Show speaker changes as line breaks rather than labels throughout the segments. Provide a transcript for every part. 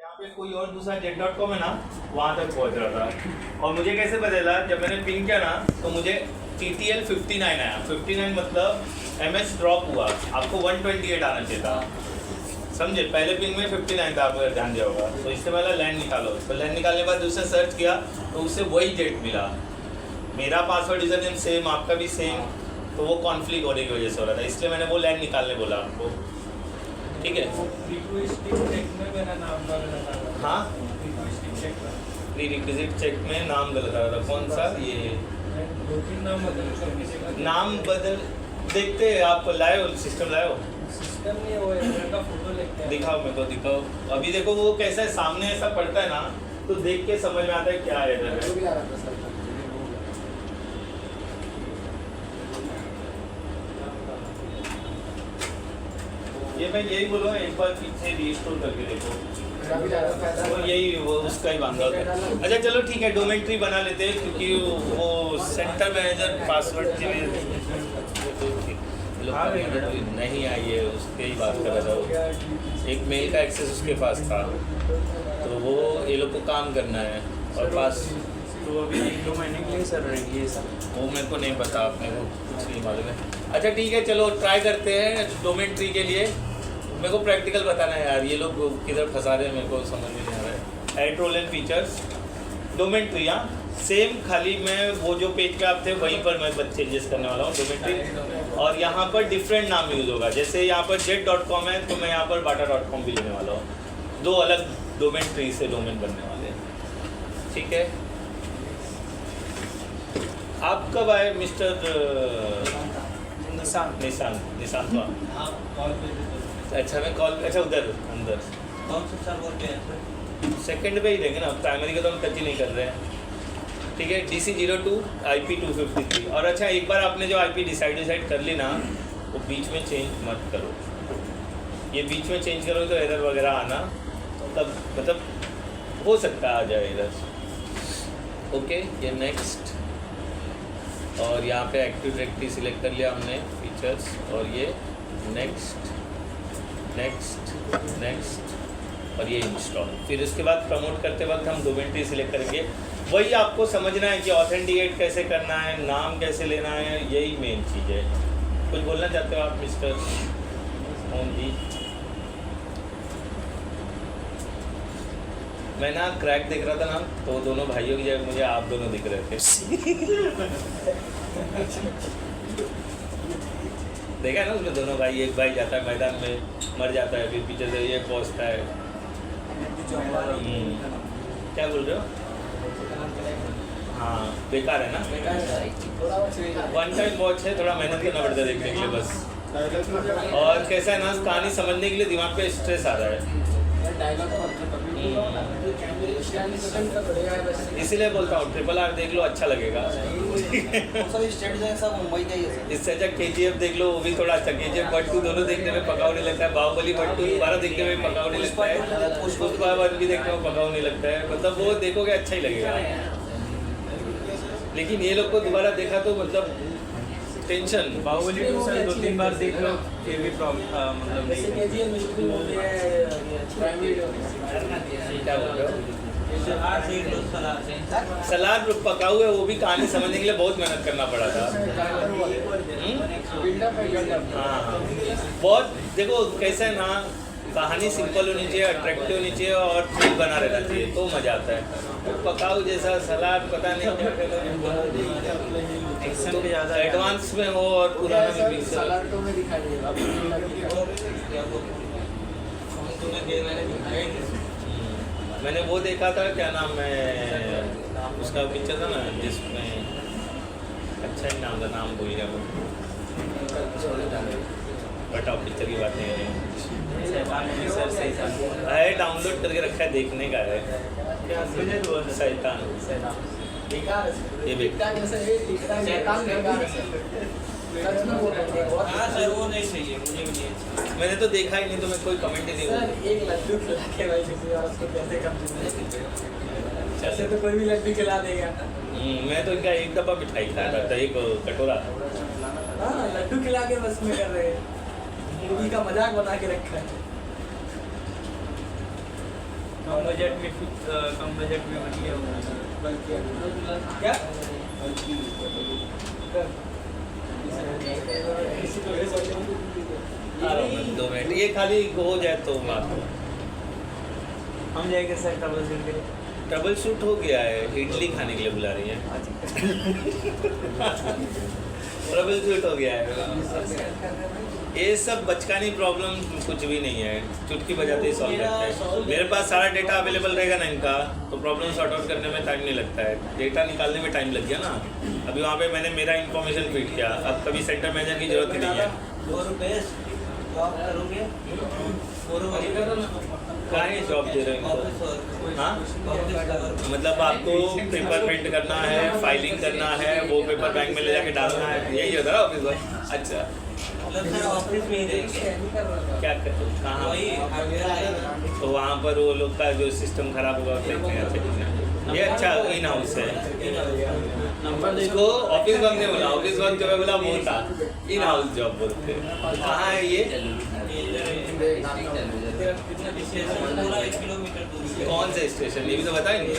यहाँ पे कोई और दूसरा jet.com है ना, वहाँ तक पहुँच रहा था। और मुझे कैसे पता चला, जब मैंने पिंग किया ना तो मुझे TTL 59 आया। 59 मतलब MS ड्रॉप हुआ, आपको 128 आना चाहिए था, समझे। पहले पिंग में 59 था, आपको ध्यान दिया होगा। तो इससे पहले लैंड निकालो, तो लैंड निकालने के बाद उससे सर्च किया तो उससे वही जेट मिला। मेरा पासवर्ड यूजर नेम सेम, आपका भी सेम, तो वो कॉन्फ्लिक्ट होने की वजह से हो रहा था, इसलिए मैंने वो लैंड निकालने बोला आपको, ठीक है। हाँ, प्रीरिक्विजिट चेक में नाम गलत आ रहा था। कौन सा? ये नाम बदल देखते हैं, आप लाए हो सिस्टम, लाए हो
सिस्टम नहीं, वो एरर का फोटो लेके आए।
दिखाओ मेरे को, दिखाओ। अभी देखो वो कैसा है, सामने ऐसा पड़ता है ना तो देख के समझ में आता है क्या एरर है। ये मैं यही बोल रहा हूँ, एक बार पीछे रीस्टोर करके देखो, वो यही वो उसका ही बांधा होता है। अच्छा चलो ठीक है, डोमेन ट्री बना लेते हैं, क्योंकि वो सेंटर मैनेजर पासवर्ड की नहीं आई है, उसके ही बात कर रहा था। एक मेल का एक्सेस उसके पास था, तो वो ये लोग को काम करना है और पास
तो अभी 1-2 महीने के लिए सर रहेंगे ये सब।
वो मेरे को नहीं पता, अपने को कुछ नहीं मालूम है। अच्छा ठीक है, चलो ट्राई करते हैं डोमेन ट्री के लिए। मेरे को प्रैक्टिकल बताना है यार, ये लोग किधर फंसा रहे हैं, मेरे को समझ में नहीं आ रहा है। Add role and features, domain tree, हाँ सेम, खाली मैं वो जो पेज पे आप थे वहीं पर मैं बस चेंजेस करने वाला हूँ डोमेन ट्री। और यहाँ पर डिफरेंट नाम यूज़ होगा, जैसे यहाँ पर jet.com है तो मैं यहाँ पर bata.com भी लेने वाला हूँ। 2 अलग डोमेन ट्री से डोमेन बनने वाले हैं, ठीक है। आप कब आए मिस्टर निशांत? अच्छा मैं कॉल, अच्छा उधर अंदर सेकंड पे ही देंगे ना, प्राइमरी का तो हम टच ही नहीं कर रहे हैं, ठीक है। DC02 IP 253। और अच्छा एक बार आपने जो IP डिसाइड कर ली ना, वो बीच में चेंज मत करो। ये बीच में चेंज करोगे तो एरर वगैरह आना, तब मतलब हो सकता है आ जाए एरर। ओके, ये नेक्स्ट, और यहाँ पे एक्टिव डायरेक्टरी सिलेक्ट कर लिया हमने फीचर्स, और ये नेक्स्ट नेक्स्ट नेक्स्ट, और ये इंस्टॉल। फिर उसके बाद प्रमोट करते वक्त हम डोमेन ट्री सिलेक्ट करेंगे। वही आपको समझना है कि ऑथेंटिकेट कैसे करना है, नाम कैसे लेना है, यही मेन चीज़ है। कुछ बोलना चाहते हो आप मिस्टर मोहन जी? मैं ना क्रैक देख रहा था ना, तो दोनों भाइयों की जगह मुझे आप दोनों दिख रहे थे। देखा ना उसमें दोनों भाई, एक भाई जाता है मैदान में मर जाता है, फिर पीछे से ये पहुँचता है। क्या बोल रहे हो? हाँ बेकार है ना, वन टाइम वॉच है, थोड़ा मेहनत करना पड़ता है देखने के लिए बस। और कैसा है ना, कहानी समझने के लिए दिमाग पे स्ट्रेस आ रहा है, इसीलिए बोलता हूँ RRR देख लो, अच्छा लगेगा। इससे अच्छा KGF देख लो, वो भी थोड़ा अच्छा। KGF Part 2 दोनों देखने में पकाऊ नहीं लगता है, बाहुबली Part 2 दोबारा देखने में पकाऊ नहीं लगता है, पुष्पा 1 भी देखने में पकाऊ नहीं लगता है, मतलब वो देखोगे अच्छा ही लगेगा। लेकिन ये लोग को दोबारा देखा तो मतलब टेंशन।
बाहुबली 2 से 2-3 बार देख लो, फिर भी प्रॉब्लम मतलब नहीं।
क्या बोल रहे हो? सलाद पकाऊ है, वो भी कहानी समझने के लिए बहुत मेहनत करना पड़ा था। हाँ बहुत, देखो कैसा है ना, कहानी सिंपल होनी चाहिए, अट्रैक्टिव होनी चाहिए और थ्रिल बना रहना चाहिए, तो मज़ा आता है। तो पकाऊ जैसा सलाद पता नहीं क्या
एक्शन भी ज़्यादा
एडवांस में हो और पुराना में मिक्स हो। मैंने वो देखा था, क्या नाम है उसका पिक्चर था ना, जिसमें अच्छा ही नाम था, नाम भूल गया वो, बट आप पिक्चर की बात नहीं है, डाउनलोड करके रखा है, देखने का है। शैतान, ये
वो नहीं सही है, मुझे भी नहीं।
मैंने तो देखा ही नहीं, तो मैं कोई कमेंट ही नहीं
सर एक लड्डू खिला के भाई किसी और उसको कैसे कम ऐसे तो कोई भी लड्डू खिला देगा।
मैं तो इनका एक डब्बा मिठाई खाया था, एक कटोरा।
हाँ लड्डू खिला के बस में कर रहे हैं, मूवी का मजाक बना के रखा है।
कम बजट में बढ़िया होगा।
क्या
आराम 2 मिनट ये खाली हो जाए तो बात हो।
हम जाएंगे सर ट्रबल शूट के लिए।
ट्रबल शूट हो गया है, इडली खाने के लिए बुला रही है। ट्रबल शूट हो गया है। ये सब बचकानी प्रॉब्लम कुछ भी नहीं है, चुटकी बजाते ही सॉल्व करते हैं। मेरे पास सारा डेटा अवेलेबल रहेगा ना इनका, तो प्रॉब्लम सॉर्ट आउट करने में टाइम नहीं लगता है। डेटा निकालने में टाइम लग गया ना, अभी वहाँ पे मैंने मेरा इन्फॉर्मेशन फीड किया, अब कभी सेंटर मैनेजर की जरूरत ही नहीं है।
2 रुपये जॉब करोगे,
कहाँ है जॉब दे रहे हैं इनको? हाँ मतलब आपको पेपर प्रिंट करना है, फाइलिंग करना है, वो पेपर बैंक में ले जाके डालना है, यही होता है ऑफिस वर्क। अच्छा
ऑफिस में ही देंगे
क्या कहाँ?
वही
तो वहाँ पर वो लोग का जो सिस्टम खराब होगा देखते हैं। अच्छा ये अच्छा इन हाउस है। इसको ऑफिस वर्क नहीं बोला, ऑफिस वर्क जो मैं बोला वो था इन हाउस जॉब बोलते हैं। कहाँ है ये?
पूरा 1 किलोमीटर दूर।
कौन से स्टेशन ये भी तो बताएंगे।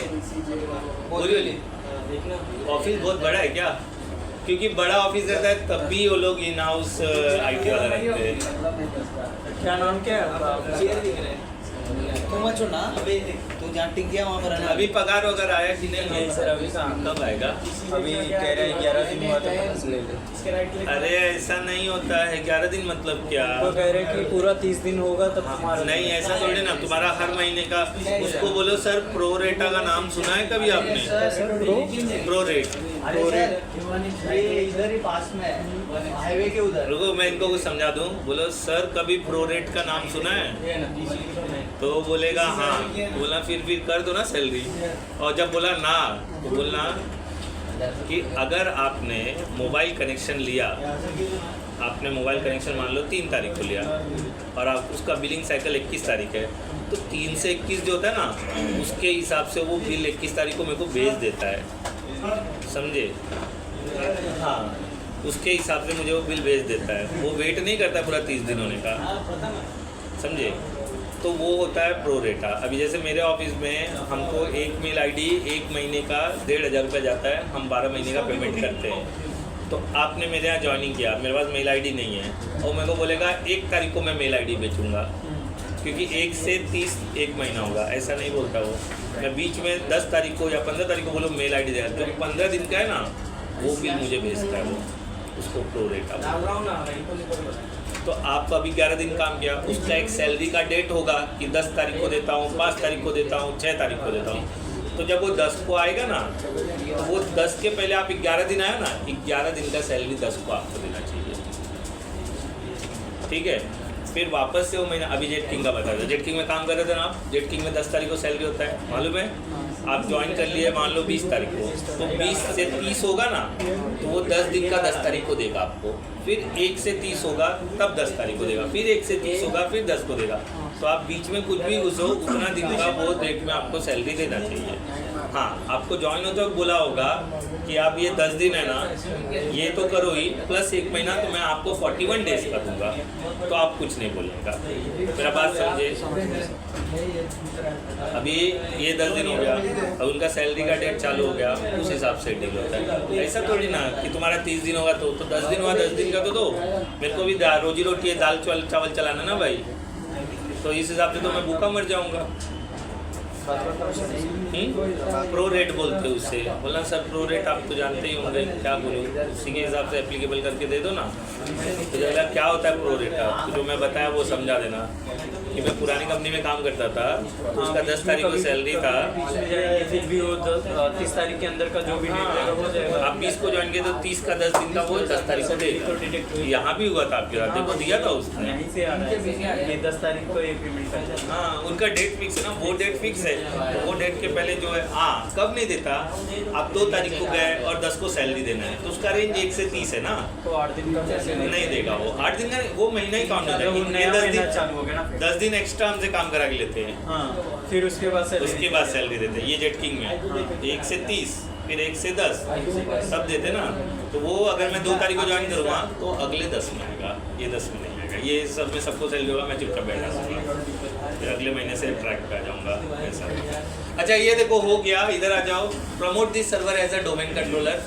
बोलिए ऑफिस बहुत बड़ा है क्या? क्योंकि बड़ा ऑफिस रहता है तब भी वो लोग इन हाउस IT वाला रहते हैं।
क्या नाम क्या है आपका?
तुम अच्छो ना अभी तू जहाँ टिक गया वहाँ पर रहना।
अभी पगार वगैरह आया कि नहीं?
सर अभी
कब आएगा?
अभी कह रहे हैं 11 दिन हुआ तो 5 ले ले।
अरे ऐसा नहीं होता है, 11 दिन मतलब क्या?
वो कह रहे हैं कि पूरा 30 दिन होगा तब तुम्हारा।
नहीं ऐसा थोड़ी ना, तुम्हारा हर महीने का। उसको बोलो सर प्रो रेटा का नाम सुना है कभी आपने? Pro rate.
ये इधर ही पास में है, हाईवे के उधर।
रुको मैं इनको कुछ समझा दूं। बोलो सर कभी प्रो रेट का नाम सुना है? तो बोलेगा हाँ, बोला फिर कर दो ना सैलरी। और जब बोला ना तो बोलना कि अगर आपने मोबाइल कनेक्शन लिया, आपने मोबाइल कनेक्शन मान लो 3 तारीख को लिया और आप उसका बिलिंग साइकिल 21 तारीख है, तो 3 से 21 जो होता है ना उसके हिसाब से वो बिल 21 तारीख को मेरे को भेज देता है, समझे? हाँ उसके हिसाब से मुझे वो बिल भेज देता है, वो वेट नहीं करता पूरा 30 दिन होने का, समझे? तो वो होता है प्रो रेटा। अभी जैसे मेरे ऑफिस में हमको एक मेल आईडी 1 महीने का 1,500 रुपये जाता है, हम 12 महीने का पेमेंट करते हैं। तो आपने मेरे यहाँ ज्वाइनिंग किया, मेरे पास मेल आईडी नहीं है और मेरे को बोलेगा 1 तारीख को मैं मेल आईडी बेचूंगा, क्योंकि 1 से 30 1 महीना होगा, ऐसा नहीं बोलता वो। मैं बीच में 10 तारीख को या 15 तारीख को बोलो मेल आईडी देगा, जो 15 दिन का है ना वो बिल मुझे भेजता है, वो उसको प्रो रेटा। तो आपको अभी 11 दिन काम किया, उसका एक सैलरी का डेट होगा कि 10 तारीख को देता हूँ, 5 तारीख को देता हूँ, 6 तारीख को देता हूँ। तो जब वो 10 को आएगा ना, तो वो 10 के पहले आप 11 दिन आया ना, 11 दिन का सैलरी 10 को आपको देना चाहिए, ठीक है? फिर वापस से वो महीना, अभी जेट किंग का बता दो, जेट किंग में काम कर रहे थे ना आप, जेट किंग में 10 तारीख को सैलरी होता है, मालूम है? आप ज्वाइन कर लिए मान लो 20 तारीख को, तो 20 से 30 होगा ना, तो वो 10 दिन का 10 तारीख को देगा आपको। फिर 1 से 30 होगा तब 10 तारीख को देगा, फिर 1 से 30 होगा फिर 10 को देगा। तो आप बीच में कुछ भी घुसो, उतना दिन का वो डेट में आपको सैलरी देना चाहिए। हाँ आपको ज्वाइन होते वक्त बोला होगा कि आप ये 10 दिन है ना, ये तो करो ही, प्लस 1 महीना तो मैं आपको 41 डेज का दूंगा, तो आप कुछ नहीं बोलेगा। मेरा बात समझे? अभी ये 10 दिन हो गया और उनका सैलरी का डेट चालू हो गया, उस हिसाब से डील होता है। ऐसा थोड़ी ना कि तुम्हारा 30 दिन होगा तो 10 दिन हुआ, 10 दिन का तो दो। मेरे को भी रोजी रोटी है, दाल चावल चलाना ना भाई, तो इस हिसाब से तो मैं भूखा मर जाऊंगा। प्रो रेट बोलते हैं उससे, बोलना सर प्रो रेट आप तो जानते ही होंगे, क्या बोलूँ, उसी के हिसाब से एप्लीकेबल करके दे दो ना। तो जरा क्या होता है प्रो रेट, आपको जो मैं बताया वो समझा देना। कि मैं पुरानी कंपनी में काम करता था, तो उसका 10 तारीख को सैलरी था,
फिर भी वो 30 तारीख के अंदर का जो भी
आप 20 को ज्वाइन किए तो 30 का 10 दिन का वो 10 तारीख को देगा। यहाँ भी हुआ था आपके साथ, देखो दिया था उसने,
यहीं से आ रहा है ये 10 तारीख को ये पेमेंट करना है।
हाँ उनका डेट फिक्स है ना, वो डेट फिक्स है, तो वो डेट के पहले जो है कब नहीं देता, आप 2 तारीख को गए और 10 को सैलरी देना है, तो उसका रेंज 1 से 30 है ना,
तो 8 दिन का
नहीं देगा वो। 8 दिन का वो महीना ही काउंट होता है, 10 दिन
चालू हो गया ना,
10 दिन एक्स्ट्रा हमसे काम करा के लेते हैं।
हाँ फिर उसके बाद
सैलरी देते हैं। ये जेट किंग में 1 से 30 फिर 1 से 10 सब देते ना। तो वो अगर मैं 2 तारीख को ज्वाइन करूँगा तो अगले 10 में आएगा, ये 10 में नहीं आएगा। ये सब में सबको सैलरी होगा, मैं चुपचाप बैठा सकूँगा, फिर अगले महीने से ट्रैक पे आ जाऊँगा ऐसा। अच्छा ये देखो हो गया, इधर आ जाओ, promote this server as a domain controller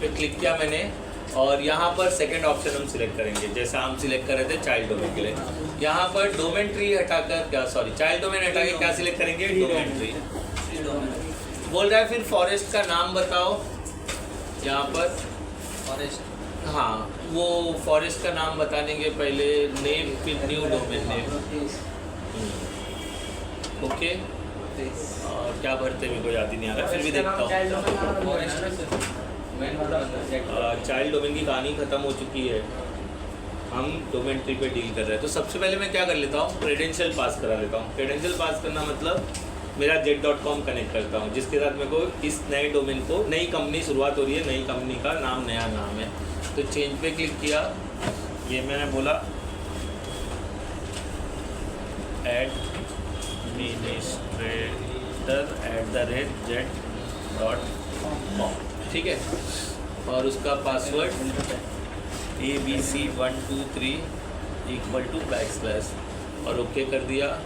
पे क्लिक किया मैंने, और यहाँ पर सेकंड ऑप्शन हम सिलेक्ट करेंगे, जैसा हम सिलेक्ट कर रहे थे चाइल्ड डोमेन के लिए। यहाँ पर डोमेन ट्री हटाकर क्या, सॉरी चाइल्ड डोमेन हटा के क्या सिलेक्ट करेंगे, डोमेन ट्री। बोल रहा है फिर फॉरेस्ट का नाम बताओ, यहाँ पर
फॉरेस्ट,
हाँ वो फॉरेस्ट का नाम बताने के पहले नेम, फिर न्यू डोमेन नेम, ओके। और क्या भरते मेरे को याद ही नहीं आ रहा, फिर भी देखता हूँ। चाइल्ड डोमेन की कहानी खत्म हो चुकी है, हम डोमेन ट्री पे डील कर रहे हैं। तो सबसे पहले मैं क्या कर लेता हूँ, क्रेडेंशियल पास करा लेता हूँ। क्रेडेंशियल पास करना मतलब मेरा z.com कनेक्ट करता हूँ, जिसके साथ मेरे को इस नए डोमेन को, नई कंपनी शुरुआत हो रही है, नई कंपनी का नाम नया नाम है। तो चेंज पे क्लिक किया, ये मैंने बोला administrator@z.com, ठीक है। और उसका पासवर्ड abc123 और ओके कर दिया,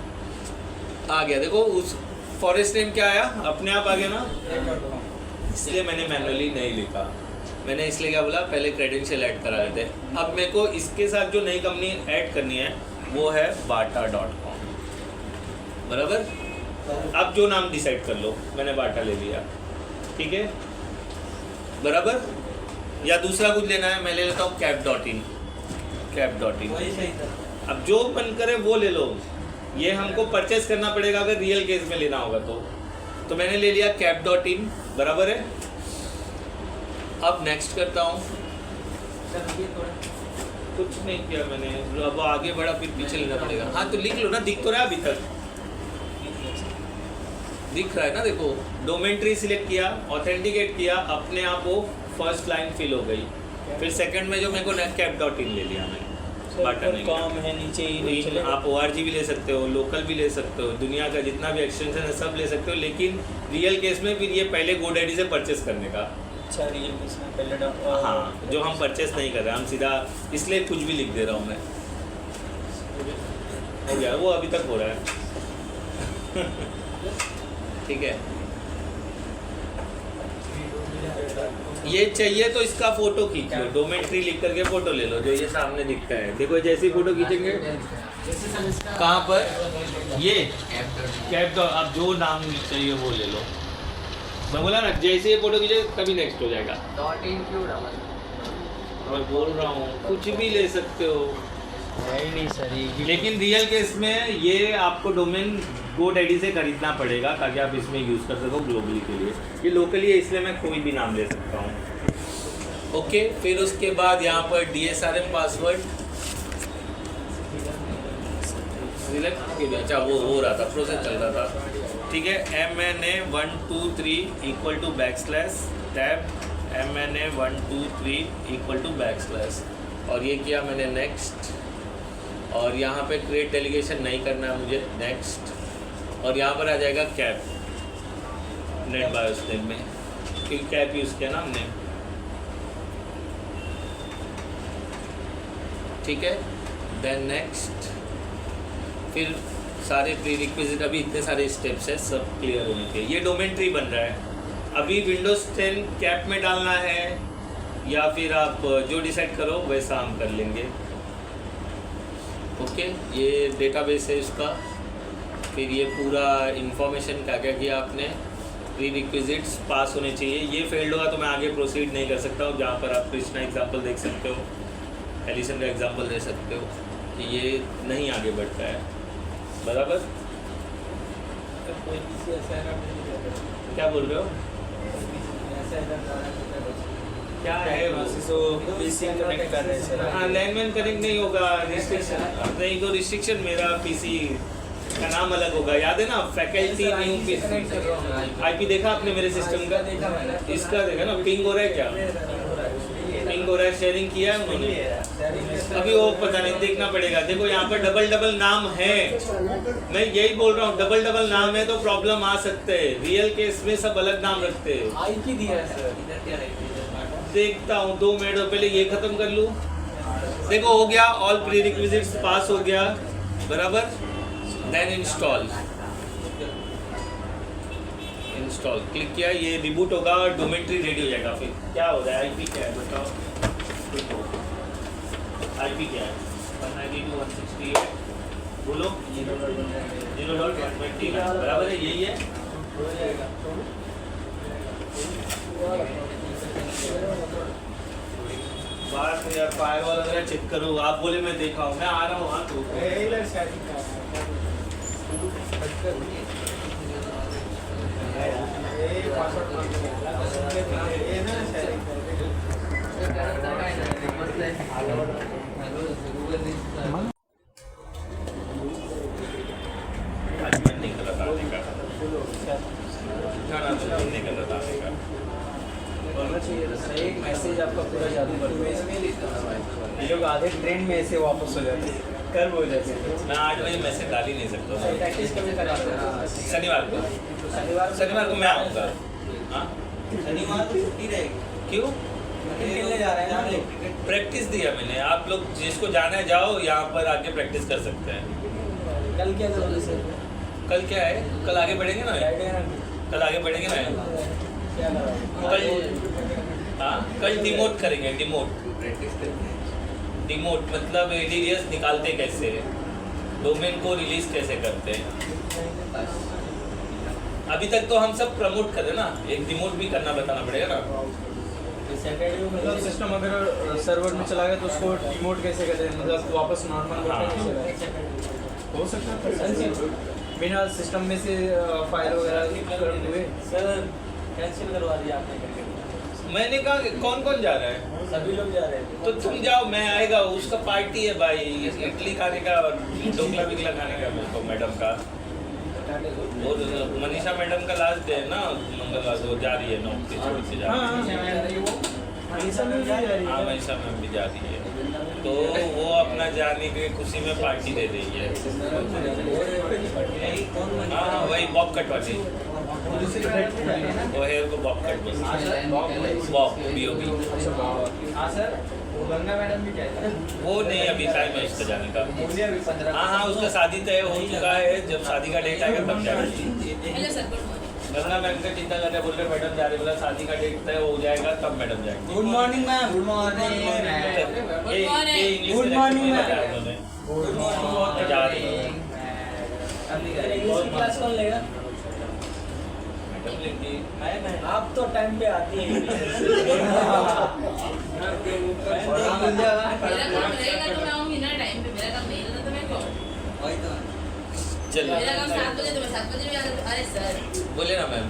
आ गया। देखो उस फॉरेस्ट नेम क्या आया, अपने आप आ गया ना, इसलिए मैंने मैनुअली नहीं लिखा। मैंने इसलिए क्या बोला, पहले क्रेडेंशियल ऐड करा लेते हैं। अब मेरे को इसके साथ जो नई कंपनी ऐड करनी है वो है bata.com, बराबर। अब जो नाम डिसाइड कर लो, मैंने बाटा ले लिया, ठीक है, बराबर। या दूसरा कुछ लेना है, मैं ले लेता हूँ cap.in। अब जो मन करे वो ले लो, ये हमको परचेस करना पड़ेगा अगर रियल केस में लेना होगा तो मैंने ले लिया cap.in, बराबर है। अब नेक्स्ट करता हूँ, कुछ नहीं किया मैंने, अब आगे बढ़ा फिर पीछे लेना पड़ेगा। हाँ तो लिख लो ना, दिख तो रहा है, अभी तक दिख रहा है ना, देखो डोमेन ट्री सिलेक्ट किया, ऑथेंटिकेट किया, अपने आप वो फर्स्ट लाइन फिल हो गई। फिर सेकंड में जो मेरे को cap.in ले लिया मैंने, बाटा नहीं
कॉम है नीचे ही,
आप ORG भी ले सकते हो, लोकल भी ले सकते हो, दुनिया का जितना भी एक्सटेंशन है सब ले सकते हो, लेकिन रियल केस में फिर ये पहले GoDaddy से परचेस करने का।
अच्छा रियल केस में पहले
हाँ, जो हम परचेस नहीं कर रहे, हम सीधा इसलिए कुछ भी लिख दे रहा हूँ मैं। हो गया, वो अभी तक हो रहा है ठीक है। ये चाहिए तो इसका फोटो खींच लो, डोमेन ट्री लिख करके फोटो ले लो, जो ये सामने दिखता है। देखो जैसी फोटो खींचेंगे, कहाँ पर, ये कैप, अब जो नाम चाहिए वो ले लो। मैं बोला ना, जैसे ये फोटो खींचे तभी नेक्स्ट हो जाएगा। मैं बोल रहा हूँ कुछ भी ले सकते हो,
नहीं सर,
लेकिन रियल केस में ये आपको डोमेन GoDaddy से खरीदना पड़ेगा ताकि आप इसमें यूज़ कर सको ग्लोबली के लिए। ये लोकली है इसलिए मैं कोई भी नाम ले सकता हूँ, ओके। फिर उसके बाद यहाँ पर DSRM पासवर्ड सिलेक्ट किया, अच्छा वो हो रहा था, प्रोसेस चल रहा था, ठीक है। MNA123 = टैब MNA123 = और ये किया मैंने नेक्स्ट, और यहाँ पे क्रिएट डेलीगेशन नहीं करना है मुझे, नेक्स्ट। और यहाँ पर आ जाएगा कैप, नेट बायोस में, क्योंकि कैप यूज़ किया ना हमने, ठीक है। देन नेक्स्ट, फिर सारे प्री रिक्विजिट, अभी इतने सारे स्टेप्स है, सब क्लियर होने चाहिए। ये डोमेन ट्री बन रहा है, अभी विंडोज 10 कैप में डालना है या फिर आप जो डिसाइड करो वैसा हम कर लेंगे, ओके। ये डेटाबेस है इसका, फिर ये पूरा इंफॉर्मेशन क्या क्या किया आपने, प्री रिक्विजिट्स पास होने चाहिए। ये फेल्ड होगा तो मैं आगे प्रोसीड नहीं कर सकता हूँ। जहाँ पर आप कृष्णा एग्जाम्पल देख सकते हो, एलिसन का एग्जाम्पल दे सकते हो कि ये नहीं आगे बढ़ता है, बराबर। क्या बोल रहे हो, क्या है
तो पीसी कनेक्ट कर रहे हैं सर।
हाँ, लैंडमैन कनेक्ट नहीं होगा, रिस्ट्रिक्शन नहीं, तो रिस्ट्रिक्शन मेरा पीसी का नाम अलग होगा, याद है ना, फैकल्टी न्यू पीसी। IP देखा आपने मेरे सिस्टम का, इसका देखा ना, पिंग हो रहा है, क्या पिंग हो रहा है, शेयरिंग किया है उन्होंने, अभी वो पता नहीं, देखना पड़ेगा। देखो यहाँ पर डबल नाम है, मैं यही बोल रहा हूँ, डबल नाम है तो प्रॉब्लम आ सकते हैं। रियल केस में सब अलग नाम रखते हैं।
IP दिया है सर, इधर क्या है,
देखता हूँ 2 मिनट, पहले ये खत्म कर लूँ। देखो हो गया, ऑल प्री रिक्विजिट्स पास हो गया, बराबर। देन इंस्टॉल, इंस्टॉल क्लिक किया, ये रिबूट होगा और डोमेट्री रेडी हो जाएगा। फिर क्या हो रहा है, आईपी क्या है बताओ, आईपी क्या है 192.168 बोलो 0.120 बराबर है, यही है। बात यार फायरवॉल वगैरह चेक करो, आप बोले मैं देखा हूँ, मैं आ रहा हूँ। हाँ तो
एक मैसेज आपका पूरा जादू कर दो। ये लोग आधे ट्रेन में ऐसे वापस हो जाते हैं, कर्व हो जाते हैं।
मैं 8 बजे मैसेज डाल ही नहीं सकता।
प्रैक्टिस कभी कराते हैं
शनिवार को मैं आऊँगा। हाँ
शनिवार को छुट्टी रहेगी।
क्यों?
खेलने जा रहे हैं ना लोग।
प्रैक्टिस दिया मैंने, आप लोग जिसको जाना है जाओ, यहाँ पर आके प्रैक्टिस कर सकते हैं।
कल क्या करोगे सर?
कल क्या है, कल आगे बढ़ेंगे ना, कल आगे बढ़ेंगे ना।
क्या
कल हाँ कल डिमोट करेंगे, डिमोट मतलब एडीडीएस निकालते कैसे, डोमेन को रिलीज कैसे करते हैं। अभी तक तो हम सब प्रमोट कर रहे हैं ना, एक डिमोट भी करना बताना पड़ेगा ना।
मतलब सिस्टम अगर सर्वर में चला गया तो उसको डिमोट कैसे करते हैं, मतलब वापस नॉर्मल हो सकता है बिना सिस्टम में से फाइल वगैरह हुए। सर कैंसिल करवा दिया आपने करके।
मैंने कहा कि कौन कौन जा रहा है,
सभी लोग जा रहे हैं।
तो तुम जाओ, मैं आएगा, उसका पार्टी है भाई, इडली खाने का और ढोकला बिकला खाने का मेरे को मैडम का। वो मनीषा मैडम का लास्ट डे है ना मंगलवार, वो जा रही है 9 से छोड़ से जा रही है।
मनीषा मैम भी जा रही है।
हाँ मनीषा मैम भी जा रही है, तो वो अपना जाने की खुशी में पार्टी दे रही है। हाँ वही बॉब कट वाली, वो हेयर को बॉब कट बोलते हैं, बॉब BOB।
हाँ सर, गंगा मैडम भी कहते हैं।
वो नहीं, अभी टाइम है उसका जाने का। हाँ उसका शादी तय हो चुका है, जब शादी का डेट आएगा तब जाएगी। गंगा मैम का चिंता कर रहे, बोल रहे मैडम जा रहे, बोला शादी का डेट तय हो जाएगा तब मैडम जाएंगे।
Good morning ma'am. Good morning.
Good morning ma'am. जा रही है
क्लास कौन लेगा?
मैडम लेंगी।
आप तो टाइम पे आती हैं।
मेरा काम रहेगा तो मैं आऊंगी ना टाइम पे, मेरा काम नहीं रहता तो मैं कौन?
चलिए
मेरा काम 7 बजे तो मैं 7 बजे भी आ जाती। अरे सर
बोले ना मैम,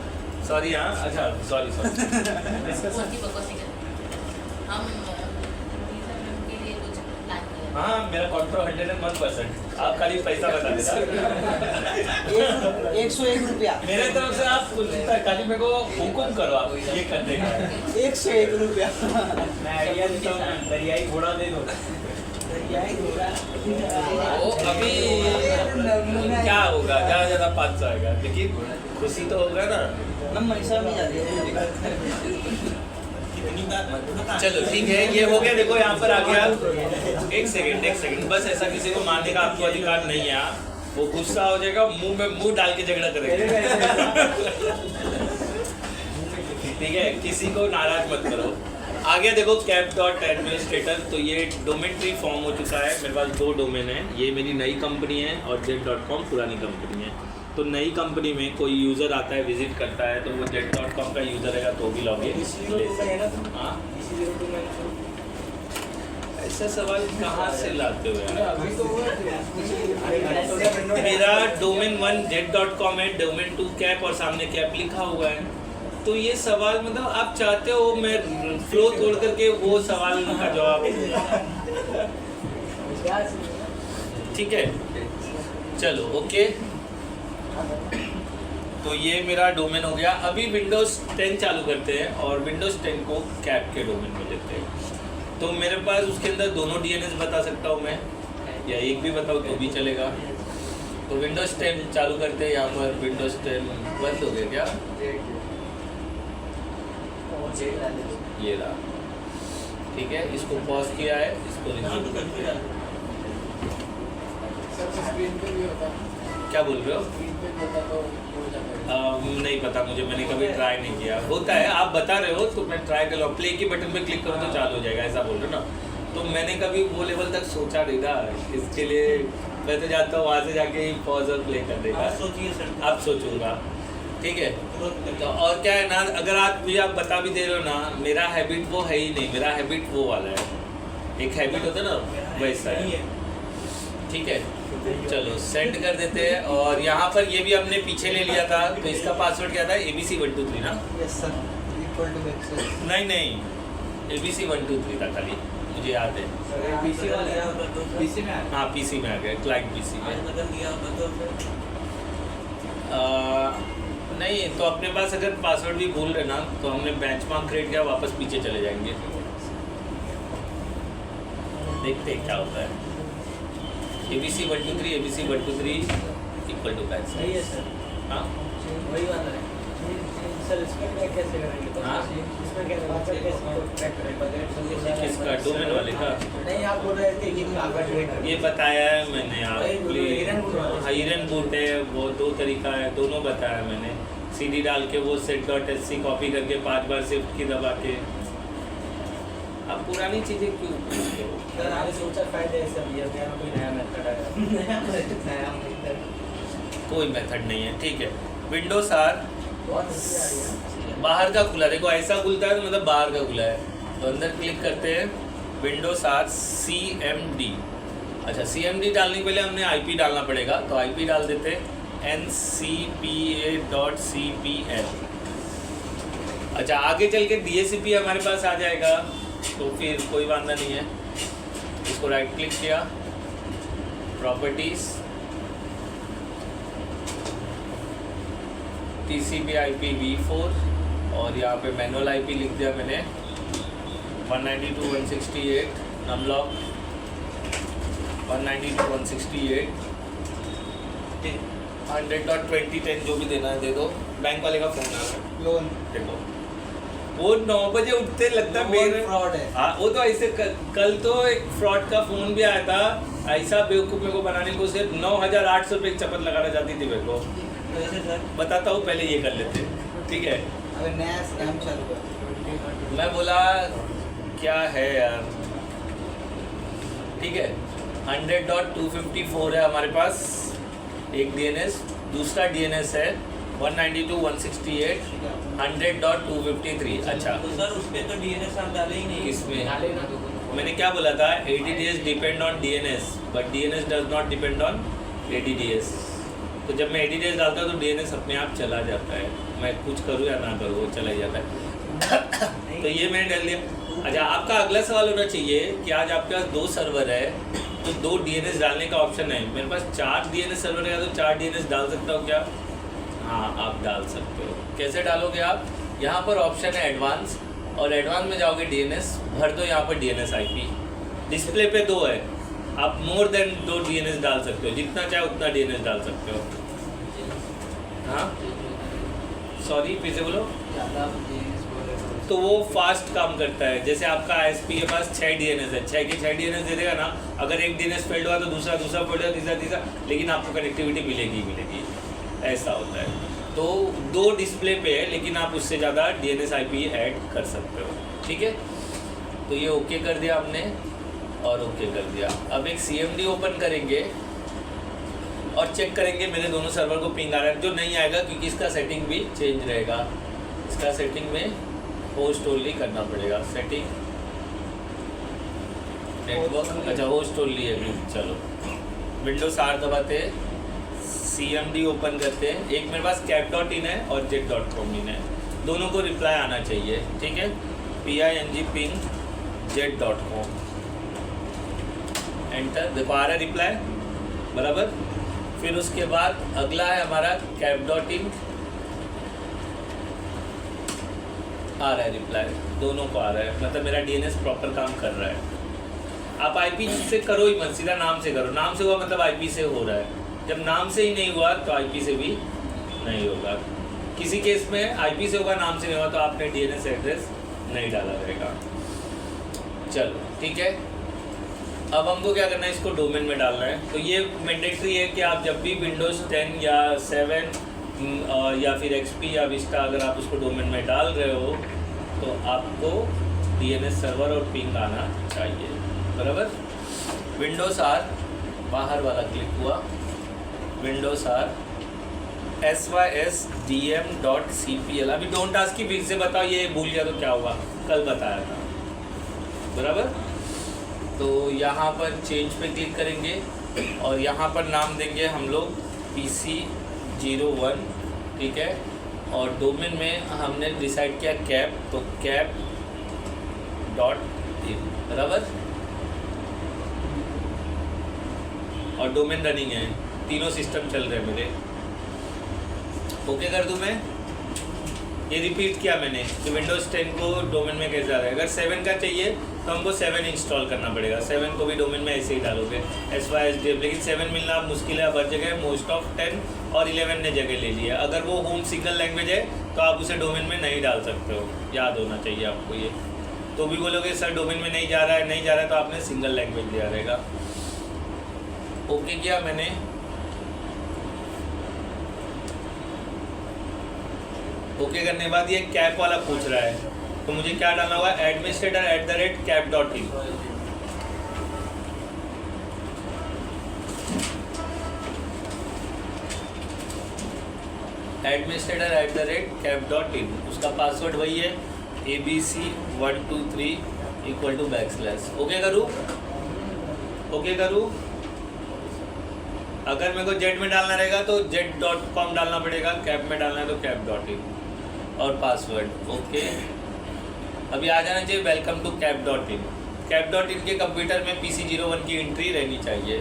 सॉरी। हाँ अच्छा सॉरी
कौन सी बकवासी कर हम के लिए कुछ प्लान करें।
हाँ मेरा कॉन्ट्रैक्ट 101%, आप खाली पैसा बता देना।
101 रुपया।
मेरे तरफ से आप खाली मेरे को हुकुम करो, आप ये कर देगा।
101 रुपया। मैं आइडिया देता हूँ, दरियाई घोड़ा दे दो। दरियाई घोड़ा।
वो अभी क्या होगा, ज़्यादा 500 आएगा, लेकिन खुशी तो होगा ना।
मनीषा भी जा रही है।
चलो ठीक है, ये हो गया। देखो यहाँ पर आ गया, एक सेकंड बस, ऐसा किसी को मारने का आपको अधिकार नहीं है। वो गुस्सा हो जाएगा, मुंह में मुंह डाल के झगड़ा करेगा। ठीक है, किसी को नाराज मत करो। आगे देखो cap.administrator, तो ये डोमेन ट्री फॉर्म हो चुका है। मेरे पास 2 डोमेन है, ये मेरी नई कंपनी है और z.com पुरानी कंपनी है। तो नई कंपनी में कोई यूज़र आता है, विजिट करता है, तो वो z.com का यूज़र रहेगा तो भी लॉग इन ले सकता। हाँ ऐसा सवाल कहाँ से लाते हो यार? मेरा डोमेन 1 z.com है, डोमेन 2 कैप और सामने कैप लिखा हुआ है। तो ये सवाल मतलब आप चाहते हो मैं फ्लो तोड़ करके वो सवाल का जवाब। ठीक है चलो ओके। तो ये मेरा डोमेन हो गया। अभी विंडोज़ 10 चालू करते हैं और विंडोज़ 10 को कैप के डोमेन में लेते हैं। तो मेरे पास उसके अंदर दोनों DNS बता सकता हूँ मैं, या एक भी बताओ तो भी चलेगा। तो विंडोज़ 10 चालू करते हैं। यहाँ पर विंडोज़ 10 बंद हो गया क्या? ये रहा, ठीक है। इसको पॉज किया है, इसको क्या बोल रहे हो? नहीं पता मुझे, मैंने कभी ट्राई नहीं किया। होता है, आप बता रहे हो तो मैं ट्राई कर लो। प्ले के बटन पे क्लिक करो तो चालू हो जाएगा, ऐसा बोल रहे हो ना। तो मैंने कभी वो लेवल तक सोचा नहीं था, इसके लिए मैं तो जाता हूँ वहाँ से जाके ही पॉज और प्ले कर देगा।
सोचिए सर,
आप सोचूंगा, ठीक है। तो और क्या है ना, अगर आप बता भी दे रहे हो ना, मेरा हैबिट वो है ही नहीं, मेरा हैबिट वो वाला है, एक हैबिट होता है ना वैसा है, ठीक है। चलो सेंड कर देते हैं। और यहाँ पर ये भी हमने पीछे ले लिया था, तो इसका पासवर्ड क्या था? ABC 123 ना?
Yes sir, equal to access.
नहीं ABC 123 था खाली, मुझे याद है।
पीसी वाले पीसी में
हाँ PC में आ गया, क्लाइंट PC में। नहीं तो अपने पास अगर पासवर्ड भी भूल रहे ना, तो हमने बेंचमार्क क्रिएट किया, वापस पीछे चले जाएंगे, देखते हैं क्या होता है। ABC 123 equal to patch.
सही है सर,
हाँ
वही वाला है सर। इसमें क्या कैसे करेंगे?
हाँ?
इसमें क्या कैसे करेंगे?
किसका? डोमेन वाले का?
नहीं, आप बोल रहे थे कि
ये बताया है मैंने आपको। हिरन बूट है, वो 2 तरीका है, दोनों बताया मैंने। CD डाल के वो set.sc कॉपी करके 5 बार शिफ्ट की दबा के। आप पुरानी चीज़ें क्यों पूछते हो?
सर आपने सोचा फायदे है सर, ये क्या कोई नया मेथड है? नया मेथड
कोई मेथड नहीं है, ठीक है। विंडोज आर
बहुत अच्छी आ रही है।
बाहर का खुला, देखो ऐसा खुलता है तो मतलब बाहर का खुला है। तो अंदर क्लिक करते हैं, विंडोज आर CMD। अच्छा, CMD डालने के पहले हमने IP डालना पड़ेगा, तो IP डाल देते हैं ncpa.cpl। अच्छा, आगे चल के DHCP हमारे पास आ जाएगा, तो फिर कोई वांदा नहीं है। इसको राइट क्लिक किया, प्रॉपर्टीज, TCP/IP v4, और यहाँ पे मैनुअल IP लिख दिया मैंने 192.168 नमलॉक 192.168 100.2010 जो भी देना है दे दो। बैंक वाले का फोन आ रहा है,
लोन
देखो वो 9 बजे उठते लगता है मेरे।
फ्रॉड है।
हाँ, वो तो ऐसे कल तो एक फ्रॉड का फोन भी आया था, ऐसा बेवकूफ़ मेरे को बनाने को, सिर्फ 9,800 रुपये की चपत लगाना चाहती थी मेरे को। बताता हूँ, पहले ये कर लेते, ठीक है।
अगर नया स्कैम चालू है,
मैं बोला क्या है यार, ठीक है। 100.254 है हमारे पास एक DNS, दूसरा DNS है 192.168 100.253। अच्छा,
तो सर उस पे तो DNS आप डाले ही नहीं।
इसमें मैंने क्या बोला था? ADDS depend on DNS, but DNS does not depend on ADDS। तो जब मैं ADDS डालता हूँ तो DNS अपने आप चला जाता है, मैं कुछ करूँ या ना करूँ वो चला ही जाता है। तो ये मैंने डाल दिया। अच्छा, आपका अगला सवाल होना चाहिए कि आज आपके पास 2 सर्वर है, तो 2 DNS डालने का ऑप्शन है। मेरे पास 4 DNS सर्वर है, तो 4 DNS डाल सकता हूँ क्या? हाँ, आप डाल सकते हो। कैसे डालोगे आप? यहाँ पर ऑप्शन है एडवांस, और एडवांस में जाओगे DNS, भर दो यहाँ पर DNS IP। डिस्प्ले पे 2 है, आप मोर देन 2 DNS डाल सकते हो, जितना चाहे उतना DNS डाल सकते हो। हाँ सॉरी, फिर से बोलो। तो वो फास्ट काम करता है। जैसे आपका ISP के पास 6 DNS है, 6 के 6 DNS दे देगा ना। अगर एक DNS फेल्ड हुआ तो दूसरा फेल्ड हुआ, तीसरा, लेकिन आपको कनेक्टिविटी मिलेगी मिलेगी, ऐसा होता है। तो 2 डिस्प्ले पे है, लेकिन आप उससे ज़्यादा DNS IP ऐड कर सकते हो, ठीक है। तो ये ओके कर दिया हमने, और ओके कर दिया। अब एक CMD ओपन करेंगे और चेक करेंगे मेरे दोनों सर्वर को पिंग आ रहा है। जो नहीं आएगा, क्योंकि इसका सेटिंग भी चेंज रहेगा। इसका सेटिंग में होस्ट ओनली करना पड़ेगा, सेटिंग नेटवर्क। अच्छा, होस्ट ओनली है भी। चलो, विंडोज R दबाते हैं, CMD ओपन करते हैं। एक मेरे पास cap.in है और jet.com है, दोनों को रिप्लाई आना चाहिए, ठीक है। ping jet.com, enter. देखो आ रहा है रिप्लाई, बराबर। फिर उसके बाद अगला है हमारा cap.in, आ रहा है रिप्लाई, दोनों को आ रहा है, मतलब मेरा DNS प्रॉपर काम कर रहा है। आप IP से करो ही मत, सीधा नाम से करो। नाम से हुआ मतलब IP से हो रहा है। जब नाम से ही नहीं हुआ तो IP से भी नहीं होगा। किसी केस में IP से होगा, नाम से नहीं हुआ तो आपने DNS एड्रेस नहीं डाला रहेगा। चलो ठीक है, अब हमको क्या करना है, इसको डोमेन में डालना है। तो ये मैंडेटरी है कि आप जब भी विंडोज़ 10 या 7 या फिर XP या विस्टा अगर आप उसको डोमेन में डाल रहे हो तो आपको DNS सर्वर और पिंग आना चाहिए, बराबर। विंडोज़ R बाहर वाला क्लिक हुआ, विंडोज़ R sysdm.cpl। अभी डोंट आस्क की फिर से बताओ, ये भूल गया तो क्या हुआ, कल बताया था, बराबर। तो यहाँ पर चेंज पे क्लिक करेंगे और यहाँ पर नाम देंगे हम लोग PC01, ठीक है। और डोमेन में हमने डिसाइड किया कैप, तो cap.in, बराबर। और डोमेन रनिंग है, तीनों सिस्टम चल रहे हैं मेरे। ओके कर दूं मैं, ये रिपीट किया मैंने कि विंडोज़ 10 को डोमेन में कैसे आ रहा है। अगर 7 का चाहिए तो हमको 7 इंस्टॉल करना पड़ेगा, 7 को भी डोमेन में ऐसे ही डालोगे sysdm, लेकिन 7 मिलना मुश्किल है, हर जगह मोस्ट ऑफ 10 और 11 ने जगह ले लिया। अगर वो होम सिंगल लैंग्वेज है तो आप उसे डोमेन में नहीं डाल सकते हो, याद होना चाहिए आपको ये। तो भी बोलोगे सर डोमेन में नहीं जा रहा है, नहीं जा रहा है, तो आपने सिंगल लैंग्वेज दिया रहेगा। ओके किया मैंने, ओके करने के बाद ये कैप वाला पूछ रहा है, तो मुझे क्या डालना होगा, administrator@cap.in। administrator@cap.in, उसका पासवर्ड वही है abc123 =बैकस्लैश। ओके करूँ, ओके करूँ। अगर मेरे को जेड में डालना रहेगा तो z.com डालना पड़ेगा, कैप में डालना है तो cap.in और पासवर्ड ओके। अभी आ जाना चाहिए वेलकम टू cap.in। cap.in के कंप्यूटर में PC01 की एंट्री रहनी चाहिए।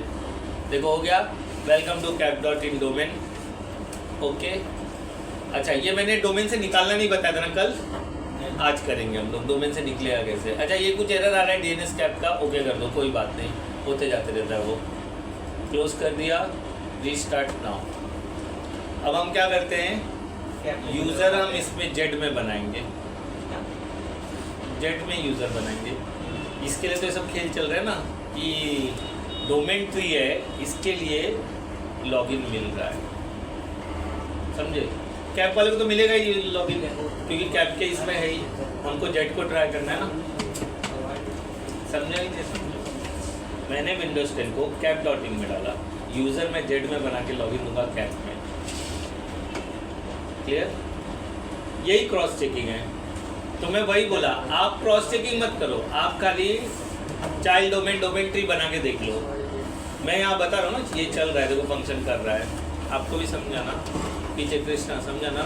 देखो हो गया, welcome to cap.in domain, okay. अच्छा ये मैंने डोमेन से निकालना नहीं बताया था ना कल, आज करेंगे हम लोग डोमेन से निकलेगा कैसे। अच्छा ये कुछ एरर आ रहा है DNS कैप का, ओके कर दो, कोई बात नहीं, होते जाते रहता है वो। क्लोज कर दिया, रीस्टार्ट नाउ। अब हम क्या करते हैं, यूज़र हम इसमें जेड में बनाएंगे, जेड में यूज़र बनाएंगे। इसके लिए तो ये सब खेल चल रहा है ना कि डोमेन ट्री है, इसके लिए लॉगिन मिल रहा है, समझे। कैप वाले को तो मिलेगा ही लॉगिन, क्योंकि कैप के इसमें है ही, हमको जेड को ट्राई करना है ना, समझे नहीं समझे। मैंने विंडोज़ 10 को cap.in में डाला, यूज़र में जेड में बना के लॉगिन दूंगा कैप में, क्लियर। यही क्रॉस चेकिंग है। तो मैं वही बोला, आप क्रॉस चेकिंग मत करो, आप खाली चाइल्ड डोमेन डोमेन ट्री बना के देख लो। मैं यहाँ बता रहा हूँ ना, ये चल रहा है, देखो फंक्शन कर रहा है, आपको भी समझाना, पीछे कृष्णा समझाना,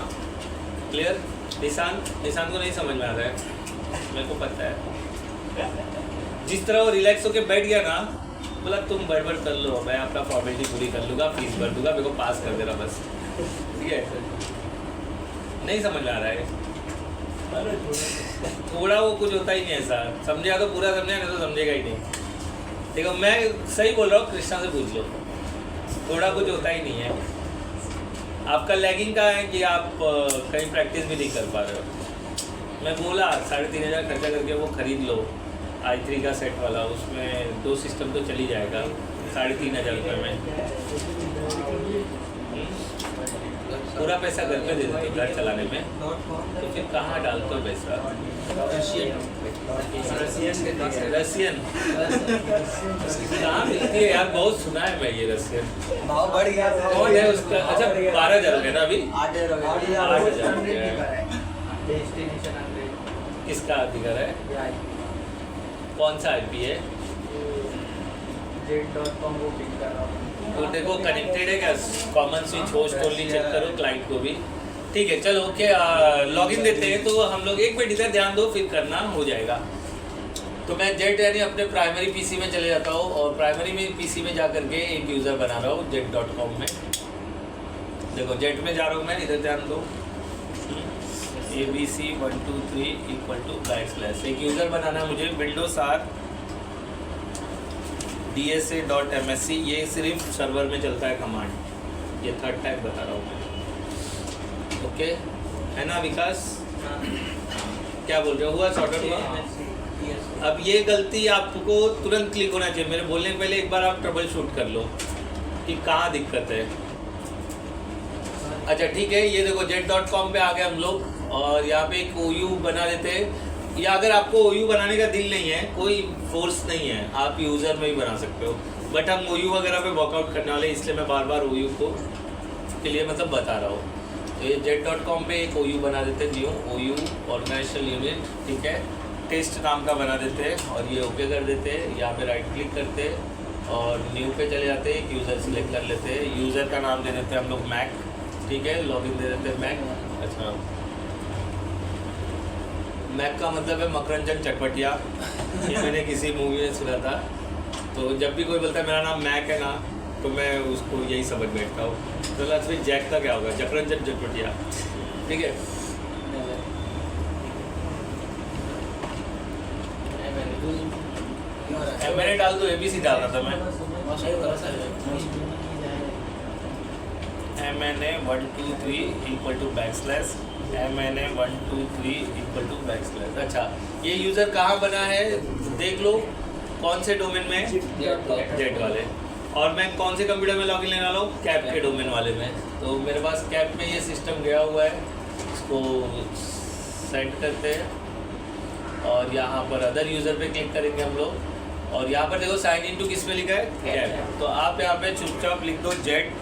क्लियर। निशान को नहीं समझ में आ रहा है, मेरे को पता है। जिस तरह वो रिलैक्स होके बैठ गया ना, बोला तुम बड़बड़ कर लो, मैं अपना फॉर्मेलिटी पूरी कर लूँगा, फीस भर दूंगा, मेरे को पास कर देना बस, ठीक है। नहीं समझ में आ रहा है, थोड़ा वो कुछ होता ही नहीं ऐसा, समझेगा तो पूरा समझेगा, नहीं तो समझेगा ही नहीं। देखो मैं सही बोल रहा हूँ, कृष्णा से पूछ लो, थोड़ा कुछ होता ही नहीं है। आपका लैगिंग का है कि आप कहीं प्रैक्टिस भी नहीं कर पा रहे हो। मैं बोला 3,500 खर्चा करके वो खरीद लो i3 का सेट वाला, उसमें 2 सिस्टम तो चली जाएगा 3,500 रुपये में। पूरा पैसा घर पे दे देते हो घर चलाने में, तो फिर कहाँ डालते हो पैसा। रशियन कहाँ मिलती है यार, बहुत सुना है मैं ये रशियन।
भाव बढ़ गया,
कौन है उसका, अच्छा 12,000 रुपये ना अभी,
8,000
किसका अधिकार है, कौन सा IP है।
jet.com वो पिक कर रहा हूँ।
तो देखो कनेक्टेड है क्या, common switch host only check करो, क्लाइंट को भी, ठीक है। चलो ओके, लॉगिन देते हैं। तो हम लोग एक मिनट इधर ध्यान दो, फिर करना हो जाएगा। तो मैं जेट यानी अपने प्राइमरी PC में चले जाता हूँ, और प्राइमरी में PC में जा करके एक यूज़र बना रहा हूँ jet.com में। देखो जेट में जा रहा हूँ मैं, इधर ध्यान दो, abc123 =बैकस्लैश। एक यूज़र बनाना है मुझे, विंडोज़ R dsa.msc, ये सिर्फ सर्वर में चलता है कमांड, ये थर्ड टाइम बता रहा हूँ मैं, ओके है ना विकास। क्या बोल रहे हो, हुआ सॉर्टेड हुआ, अब ये गलती आपको तुरंत क्लिक होना चाहिए, मेरे बोलने के पहले एक बार आप ट्रबल शूट कर लो कि कहाँ दिक्कत है। अच्छा ठीक है, ये देखो jet.com पे आ गए हम लोग और यहाँ पे एक OU बना देते हैं। या अगर आपको OU बनाने का दिल नहीं है, कोई फोर्स नहीं है, आप यूज़र में ही बना सकते हो, बट हम OU वगैरह पे वर्कआउट करने वाले, इसलिए मैं बार बार OU को के लिए मतलब बता रहा हूँ। तो ये jet.com पे एक OU बना देते हैं, न्यू OU ऑर्गेनाइजेशनल यूनिट, ठीक है, टेस्ट नाम का बना देते हैं और ये ओके कर देते हैं। यहाँ पे राइट क्लिक करते हैं और न्यू पे चले जाते हैं, एक यूज़र सिलेक्ट कर लेते हैं, यूज़र का नाम दे देते हैं हम लोग मैक, ठीक है, लॉगिन दे देते हैं मैक। अच्छा, मैक का मतलब है मकरंजन चटपटिया, ये मैंने किसी मूवी में सुना था। तो जब भी कोई बोलता है मेरा नाम मैक है ना, तो मैं उसको यही समझ बैठता हूँ। तो फिर जैक का क्या होगा, चकरंजन चटपटिया, ठीक है। मैंने डाल दो, ABC डाल रहा था मैं, MNA 1 2 3 equal to backslash, MNA 1 2 3 equal to backslash. अच्छा, ये यूज़र कहाँ बना है देख लो, कौन से डोमेन में, जेट वाले। और मैं कौन से कंप्यूटर में लॉगिन लेने वाला हूँ, कैप के डोमेन वाले में। तो मेरे पास कैप में ये सिस्टम गया हुआ है, इसको सेट करते हैं और यहाँ पर अदर यूज़र पे क्लिक करेंगे हम लोग। और यहाँ पर देखो साइन इन टू किस पे लिखा है, कैप। तो आप यहाँ पे चुपचाप लिख दो जेट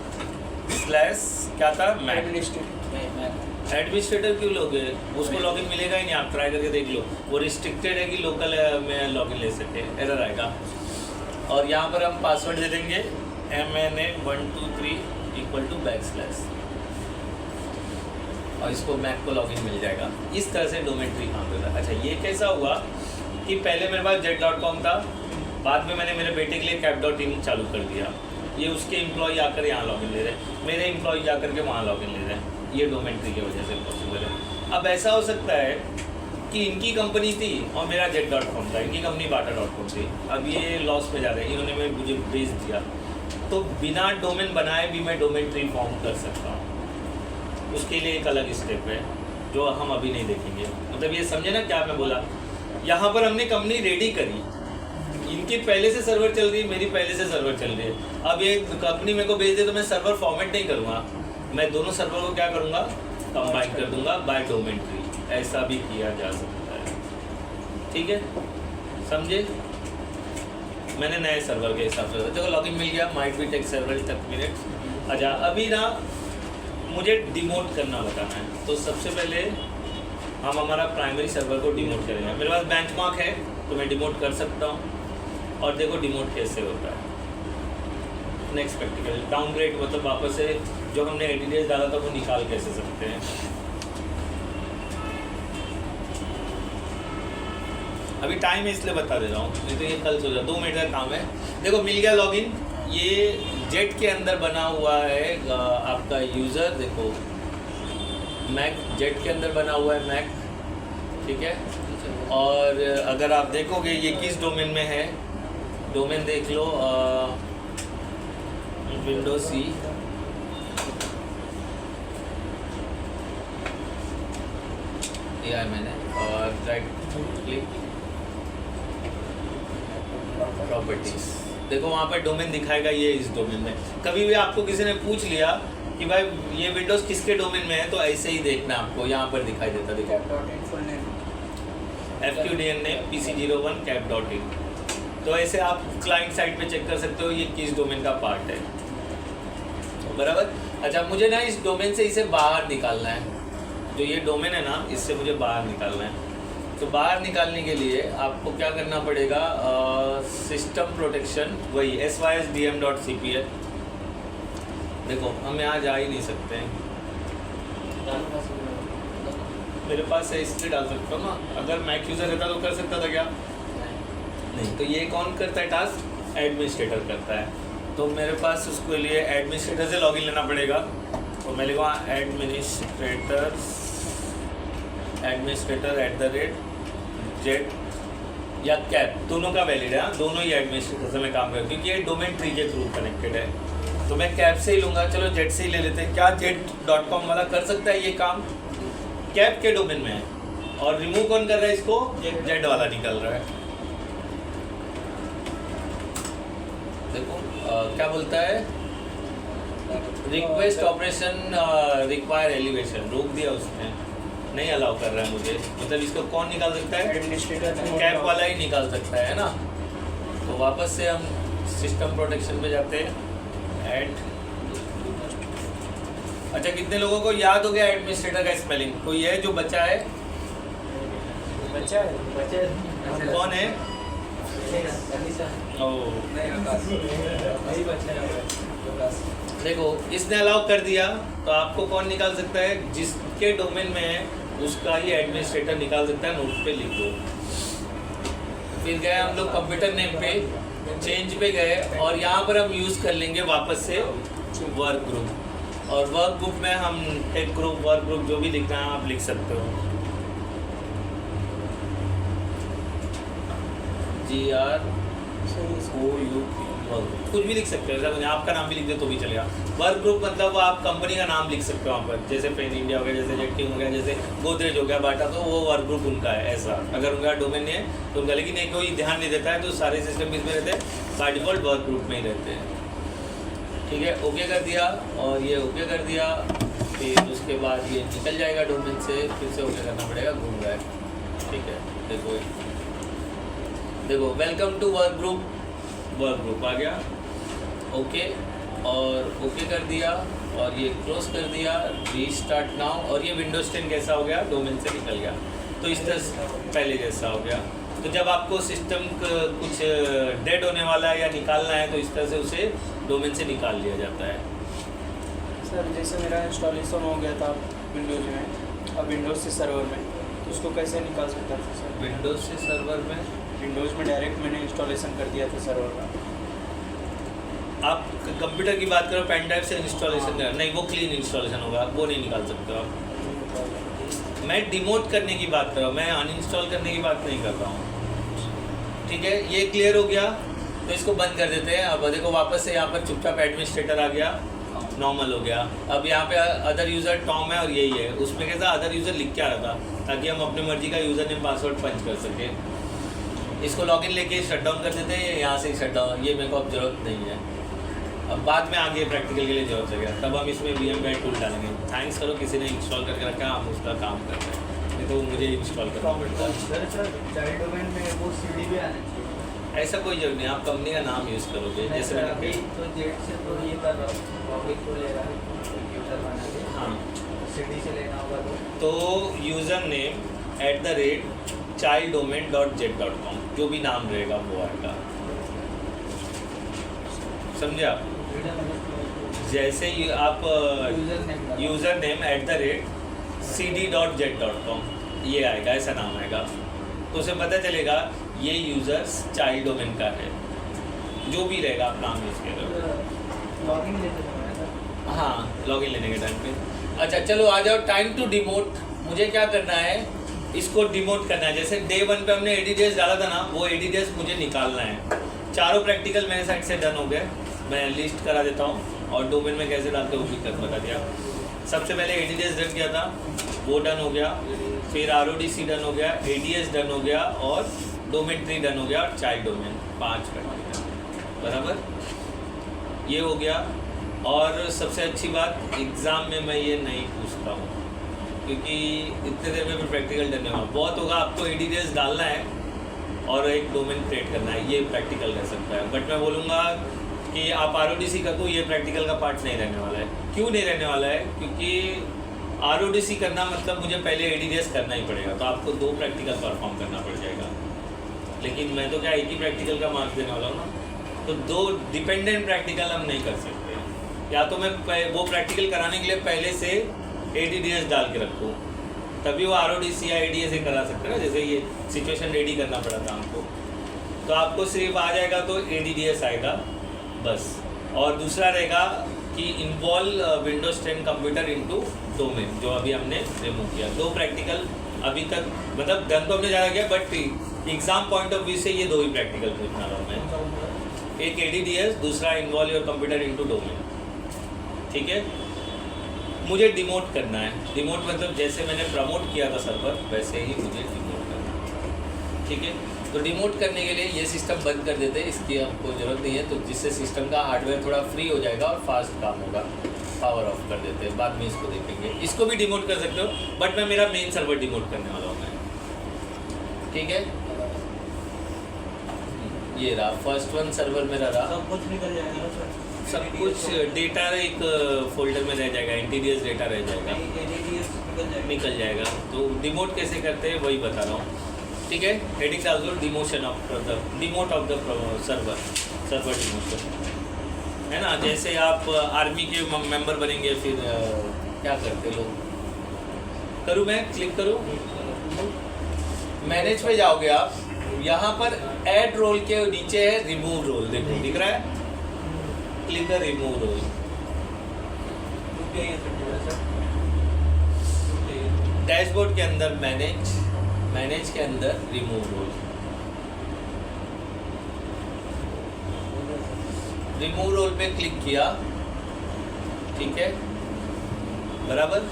स्लैश क्या था, मैक। एडमिनिस्ट्रेटर क्यों लोगे, उसको लॉगिन मिलेगा ही नहीं, आप ट्राई करके देख लो, वो रिस्ट्रिक्टेड है कि लोकल में लॉगिन ले सके, एरर आएगा। और यहाँ पर हम पासवर्ड दे देंगे MNA 1 2 3 इक्वल टू बैकस्लैश और इसको मैक को लॉगिन मिल जाएगा। इस तरह से डोमेन ट्री काम करता है। अच्छा, ये कैसा हुआ कि पहले मेरे पास jet.com था, बाद में मैंने मेरे बेटे के लिए cap.in चालू कर दिया, ये उसके एम्प्लॉय आकर यहाँ लॉगिन ले रहे हैं, मेरे एम्प्लॉय जाकर के वहाँ लॉगिन ले रहे हैं। ये डोमेन ट्री की वजह से पॉसिबल है। अब ऐसा हो सकता है कि इनकी कंपनी थी और मेरा jet.com था, इनकी कंपनी bata.com थी, अब ये लॉस पे जा रहे हैं, इन्होंने मुझे बेच दिया। तो बिना डोमेन बनाए भी मैं डोमेन ट्री फॉर्म कर सकता हूँ, उसके लिए एक अलग स्टेप है जो हम अभी नहीं देखेंगे। मतलब ये समझे ना क्या मैं बोला। यहाँ पर हमने कंपनी रेडी करी, इनकी पहले से सर्वर चल रही है, मेरी पहले से सर्वर चल रही है। अब ये कंपनी मेरे को भेज दे तो मैं सर्वर फॉर्मेट नहीं करूँगा, मैं दोनों सर्वर को क्या करूँगा, कंबाइन कर दूंगा बाय डोमेन ट्री। ऐसा भी किया जा सकता है, ठीक है, समझे। मैंने नए सर्वर के हिसाब से देखो लॉगिन मिल गया, might be take several minutes. अच्छा, अभी ना मुझे डिमोट करना बताना है, तो सबसे पहले हम हमारा प्राइमरी सर्वर को डिमोट करेंगे। मेरे पास बेंचमार्क है तो मैं डिमोट कर सकता हूँ, और देखो डिमोट कैसे होता है। नेक्स्ट प्रैक्टिकल डाउनग्रेड, मतलब वापस से जो हमने 80 डेज डाला था वो निकाल कैसे सकते हैं। अभी टाइम है इसलिए बता दे रहा हूँ, नहीं तो ये कल सो जाए, 2 मिनट का काम है। देखो मिल गया लॉगिन, ये जेट के अंदर बना हुआ है आपका यूज़र, देखो मैक जेट के अंदर बना हुआ है मैक, ठीक है। और अगर आप देखोगे ये किस डोमेन में है, डोमेन देख लो विंडोज सी, दिया है मैंने, और राइट क्लिक प्रॉपर्टीज, देखो वहाँ पर डोमेन दिखाएगा ये इस डोमेन में। कभी भी आपको किसी ने पूछ लिया कि भाई ये विंडोज़ किसके डोमेन में है, तो ऐसे ही देखना, आपको यहाँ पर दिखाई देता, देखो FQDN ने PC01 cap.in। तो ऐसे आप क्लाइंट साइड पे चेक कर सकते हो ये किस डोमेन का पार्ट है, बराबर। अच्छा, मुझे ना इस डोमेन से इसे बाहर निकालना है, जो ये डोमेन है ना इससे मुझे बाहर निकालना है। तो बाहर निकालने के लिए आपको क्या करना पड़ेगा, सिस्टम प्रोटेक्शन, वही sysdm.cpl। देखो हम यहाँ जा ही नहीं सकते हैं, मेरे पास है इसलिए डाल सकता हूँ ना, अगर मैक यूज़र रहता तो कर सकता था क्या, नहीं। तो ये कौन करता है टास्क, एडमिनिस्ट्रेटर करता है। तो मेरे पास उसके लिए एडमिनिस्ट्रेटर से लॉगिन लेना पड़ेगा, तो मैं लिखूँगा एडमिनिस्ट्रेटर @jet या कैप, दोनों का वैलिड है, दोनों ही एडमिनिस्ट्रेटर से मैं काम करूँ, क्योंकि ये डोमेन ट्री के थ्रू कनेक्टेड है। तो मैं कैप से ही लूँगा, चलो जेट से ही ले लेते हैं। क्या jet.com वाला कर सकता है ये काम, कैप के डोमेन में है, और रिमूव कौन कर रहा है इसको? ये जेड वाला निकल रहा है। देखो क्या बोलता है, रिक्वेस्ट ऑपरेशन रिक्वायर एलिवेशन, रोक दिया उसने, नहीं अलाउ कर रहा है मुझे। मतलब इसको कौन निकाल सकता है?
एडमिनिस्ट्रेटर
कैप वाला ही निकाल सकता है ना। तो वापस से हम सिस्टम प्रोटेक्शन पे जाते हैं, ऐड। अच्छा, कितने लोगों को याद हो गया एडमिनिस्ट्रेटर का स्पेलिंग? कोई है जो बचा है?
बच्चा है
कौन है? ओह, देखो इसने अलाउ कर दिया, तो आपको कौन निकाल सकता है? जिसके डोमेन में है उसका ही एडमिनिस्ट्रेटर निकाल सकता है। नोट पे लिख दो। फिर गए हम लोग कंप्यूटर नेम पे, चेंज पे गए, और यहाँ पर हम यूज़ कर लेंगे वापस से वर्क ग्रुप। और वर्क ग्रुप में हम टेक ग्रुप, वर्क ग्रुप जो भी लिखना है आप लिख सकते हो। GROUP, कुछ भी लिख सकते हो, ऐसा आपका नाम भी लिख दे तो भी चलेगा। वर्क ग्रुप मतलब आप कंपनी का नाम लिख सकते हो वहाँ पर, जैसे पेन इंडिया हो गया, जैसे जेटकिंग हो गया, जैसे गोदरेज हो गया, बाटा, तो वो वर्क ग्रुप उनका है। ऐसा अगर उनका डोमेन नहीं है तो उनका, लेकिन एक कोई ध्यान नहीं देता है तो सारे सिस्टम इसमें रहते हैं, बाय डिफॉल्ट वर्क ग्रुप में ही रहते हैं। ठीक है, ओके कर दिया, और ये ओके कर दिया। फिर उसके बाद ये निकल जाएगा डोमेन से, फिर से ओके करना पड़ेगा, घूम रहा है। ठीक है, देखो वेलकम टू वर्क ग्रुप आ गया, ओके, और ओके कर दिया, और ये क्लोज कर दिया, रीस्टार्ट नाउ, और ये विंडोज 10 कैसा हो गया? डोमेन से निकल गया। तो इस तरह पहले जैसा हो गया। तो जब आपको सिस्टम कुछ डेड होने वाला है या निकालना है तो इस तरह से उसे डोमेन से निकाल लिया जाता है।
सर जैसे मेरा इंस्टॉलेशन हो गया था विंडोज में, अब विंडोज से सर्वर में, तो उसको कैसे निकाल सकता था सर?
विंडोज से सर्वर में,
विंडोज में डायरेक्ट मैंने इंस्टॉलेशन कर दिया था सर्वर का।
आप कंप्यूटर की बात करो, पेन ड्राइव से इंस्टॉलेशन कर, नहीं वो क्लीन इंस्टॉलेशन होगा, वो नहीं निकाल सकते हो आप। मैं डिमोट करने की बात कर रहा हूँ, मैं अनइंस्टॉल करने की बात नहीं कर रहा हूँ। ठीक है, ये क्लियर हो गया, तो इसको बंद कर देते हैं। अब देखो वापस से यहाँ पर चुपचाप एडमिनिस्ट्रेटर आ गया, नॉर्मल हो गया। अब यहाँ पे अदर यूज़र टॉम है और यही है, उसमें कैसा अदर यूज़र लिख के आ रहा था ताकि हम अपनी मर्जी का यूज़र नेम पासवर्ड पंच कर सकें। इसको लॉगिन लेके शट डाउन कर देते हैं, यहाँ से शट डाउन, ये मेरे को अब ज़रूरत नहीं है। अब बाद में आगे प्रैक्टिकल के लिए जरूरत है, तब हम इसमें VMware टूल डालेंगे। थैंक्स करो किसी ने इंस्टॉल करके रखा, हम उसका काम कर रहे हैं, नहीं तो मुझे इंस्टॉल करना पड़ता है।
चाइल्ड डोमेन में वो CD भी आना चाहिए।
ऐसा कोई जरूरत नहीं, आप कंपनी का नाम यूज़ करोगे, जैसे मैंने
अभी तो जेड से तो ये कर रहा हूँ, पब्लिक को ले रहा है कंप्यूटर बना के।
हाँ,
CD से लेना होगा
तो यूज़र नेम @childdomain.z.com, जो भी नाम रहेगा वो आएगा, समझे आप? जैसे ही आप यूज़र नेम @cd.z.com ये आएगा, ऐसा नाम आएगा, तो उसे पता चलेगा ये यूज़र्स चाइल्ड डोमेन का है, जो भी रहेगा आप नाम यूज़ करोगे।
लॉगिन लेते हैं।
हाँ, लॉगिन लेने के टाइम पे। अच्छा चलो आ जाओ, टाइम टू डिमोट। मुझे क्या करना है, इसको डिमोट करना है। जैसे डे 1 पे हमने ADDS डाला था ना, वो ADDS मुझे निकालना है। चारों प्रैक्टिकल मेरे साइड से डन हो गए, मैं लिस्ट करा देता हूँ, और डोमेन में कैसे डालते हो वो भी कर बता दिया। सबसे पहले ADDS डन किया था, वो डन हो गया, फिर RODC डन हो गया, ADS डन हो गया, और डोमेन 3 डन हो गया, और चाइल्ड डोमेन 5 कर दिया, बराबर ये हो गया। और सबसे अच्छी बात, एग्ज़ाम में मैं ये नहीं पूछता हूँ, क्योंकि इतने देर में भी प्रैक्टिकल डन होगा, बहुत होगा आपको ADDS डालना है और एक डोमेन क्रिएट करना है, ये प्रैक्टिकल कर सकता है। बट मैं बोलूँगा कि आप RODC कर दो, ये प्रैक्टिकल का पार्ट नहीं रहने वाला है। क्यों नहीं रहने वाला है? क्योंकि RODC करना मतलब मुझे पहले ADDS करना ही पड़ेगा, तो आपको 2 प्रैक्टिकल परफॉर्म करना पड़ जाएगा। लेकिन मैं तो क्या एक ही प्रैक्टिकल का मार्क्स देने वाला हूँ ना, तो 2 डिपेंडेंट प्रैक्टिकल हम नहीं कर सकते। या तो मैं वो प्रैक्टिकल कराने के लिए पहले से ADDS डाल के रखूँ, तभी वो RODC या ADS से करा सकते हैं ना। जैसे ये सिचुएशन रेडी करना पड़ा था हमको, तो आपको सिर्फ आ जाएगा तो ADDS आएगा बस। और दूसरा रहेगा कि involve Windows 10 computer into domain, जो अभी हमने रिमूव किया। 2 प्रैक्टिकल अभी तक, मतलब डन तो हमने ज़्यादा किया, but exam point of view से ये 2 ही प्रैक्टिकल पूछना रहा हूँ मैं, एक ADDS, दूसरा involve your computer into domain. ठीक है, मुझे डिमोट करना है। डिमोट मतलब जैसे मैंने प्रमोट किया था सर्वर वैसे ही मुझे डिमोट करना है, ठीक है। तो डिमोट करने के लिए ये सिस्टम बंद कर देते हैं, इसकी आपको ज़रूरत नहीं है, तो जिससे सिस्टम का हार्डवेयर थोड़ा फ्री हो जाएगा और फास्ट काम होगा। पावर ऑफ कर देते हैं, बाद में इसको देखेंगे। इसको भी डिमोट कर सकते हो, बट मैं मेरा मेन सर्वर डिमोट करने वाला हूँ मैं, ठीक है। ये रहा फर्स्ट वन सर्वर मेरा रहा।
सब कुछ निकल जाएगा ना सर?
सब कुछ डेटा एक फोल्डर में रह जाएगा, एंटीरियर्स डेटा रह जाएगा, निकल जाएगा। तो डिमोट कैसे करते हैं वही बता रहा हूँ, ठीक है। हेडिंग डाल दो, demotion of the demote of the server demotion, है ना। जैसे आप आर्मी के मेंबर बनेंगे, फिर क्या करते लोग, करूँ मैं क्लिक करूँ, मैनेज पे जाओगे आप, यहाँ पर ऐड रोल के नीचे है रिमूव रोल, देखो दिख रहा है, क्लिक कर रिमूव रोल। डैशबोर्ड के अंदर मैनेज के अंदर रिमूव रोल, रिमूव रोल पे क्लिक किया, ठीक है, बराबर।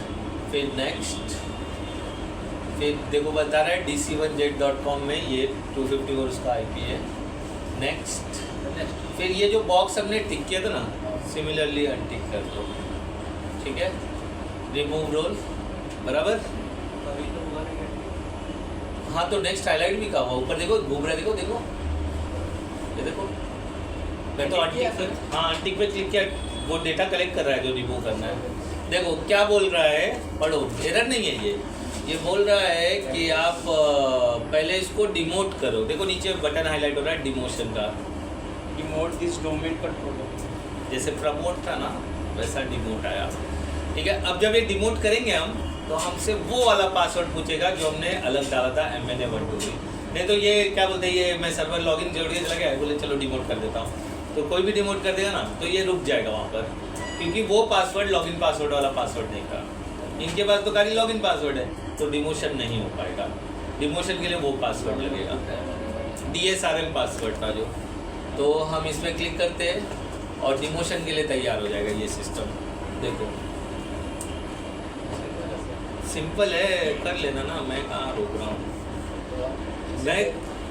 फिर नेक्स्ट, फिर देखो बता रहा है dc1jet.com में ये 254 उसका IP है। नेक्स्ट, फिर ये जो बॉक्स हमने टिक किया था ना, सिमिलरली अनटिक कर दो, ठीक है। रिमूव रोल, बराबर। हाँ, तो नेक्स्ट हाईलाइट भी कहा हुआ ऊपर देखो, घूम रहा है, देखो ये देखो। मैं तो अनटिक पे, हाँ अनटिक पे क्लिक किया, वो डेटा कलेक्ट कर रहा है जो रिमूव करना है। देखो क्या बोल रहा है, पढ़ो, एरर नहीं है ये बोल रहा है कि आप पहले इसको डिमोट करो। देखो नीचे बटन हाईलाइट हो रहा है डिमोशन का,
डिमोट दिस डोमेन कंट्रोलर,
जैसे प्रमोट था ना वैसा डिमोट आया, ठीक है। अब जब ये डिमोट करेंगे हम, तो हमसे वो वाला पासवर्ड पूछेगा जो हमने अलग डाला था MNA123। नहीं तो ये क्या बोलते हैं, ये मैं सर्वर लॉगिन जोड़ के चला गया, बोले चलो डिमोट कर देता हूँ, तो कोई भी डिमोट कर देगा ना तो ये रुक जाएगा वहाँ पर, क्योंकि वो पासवर्ड लॉगिन पासवर्ड वाला पासवर्ड नहीं था। इनके पास तो खाली लॉगिन पासवर्ड है, तो डिमोशन नहीं हो पाएगा। डिमोशन के लिए वो पासवर्ड लगेगा, DSRM पासवर्ड था जो। तो हम इसमें क्लिक करते हैं और डिमोशन के लिए तैयार हो जाएगा ये सिस्टम। देखो सिंपल है, कर लेना ना, मैं कहाँ रोक रहा हूँ, मैं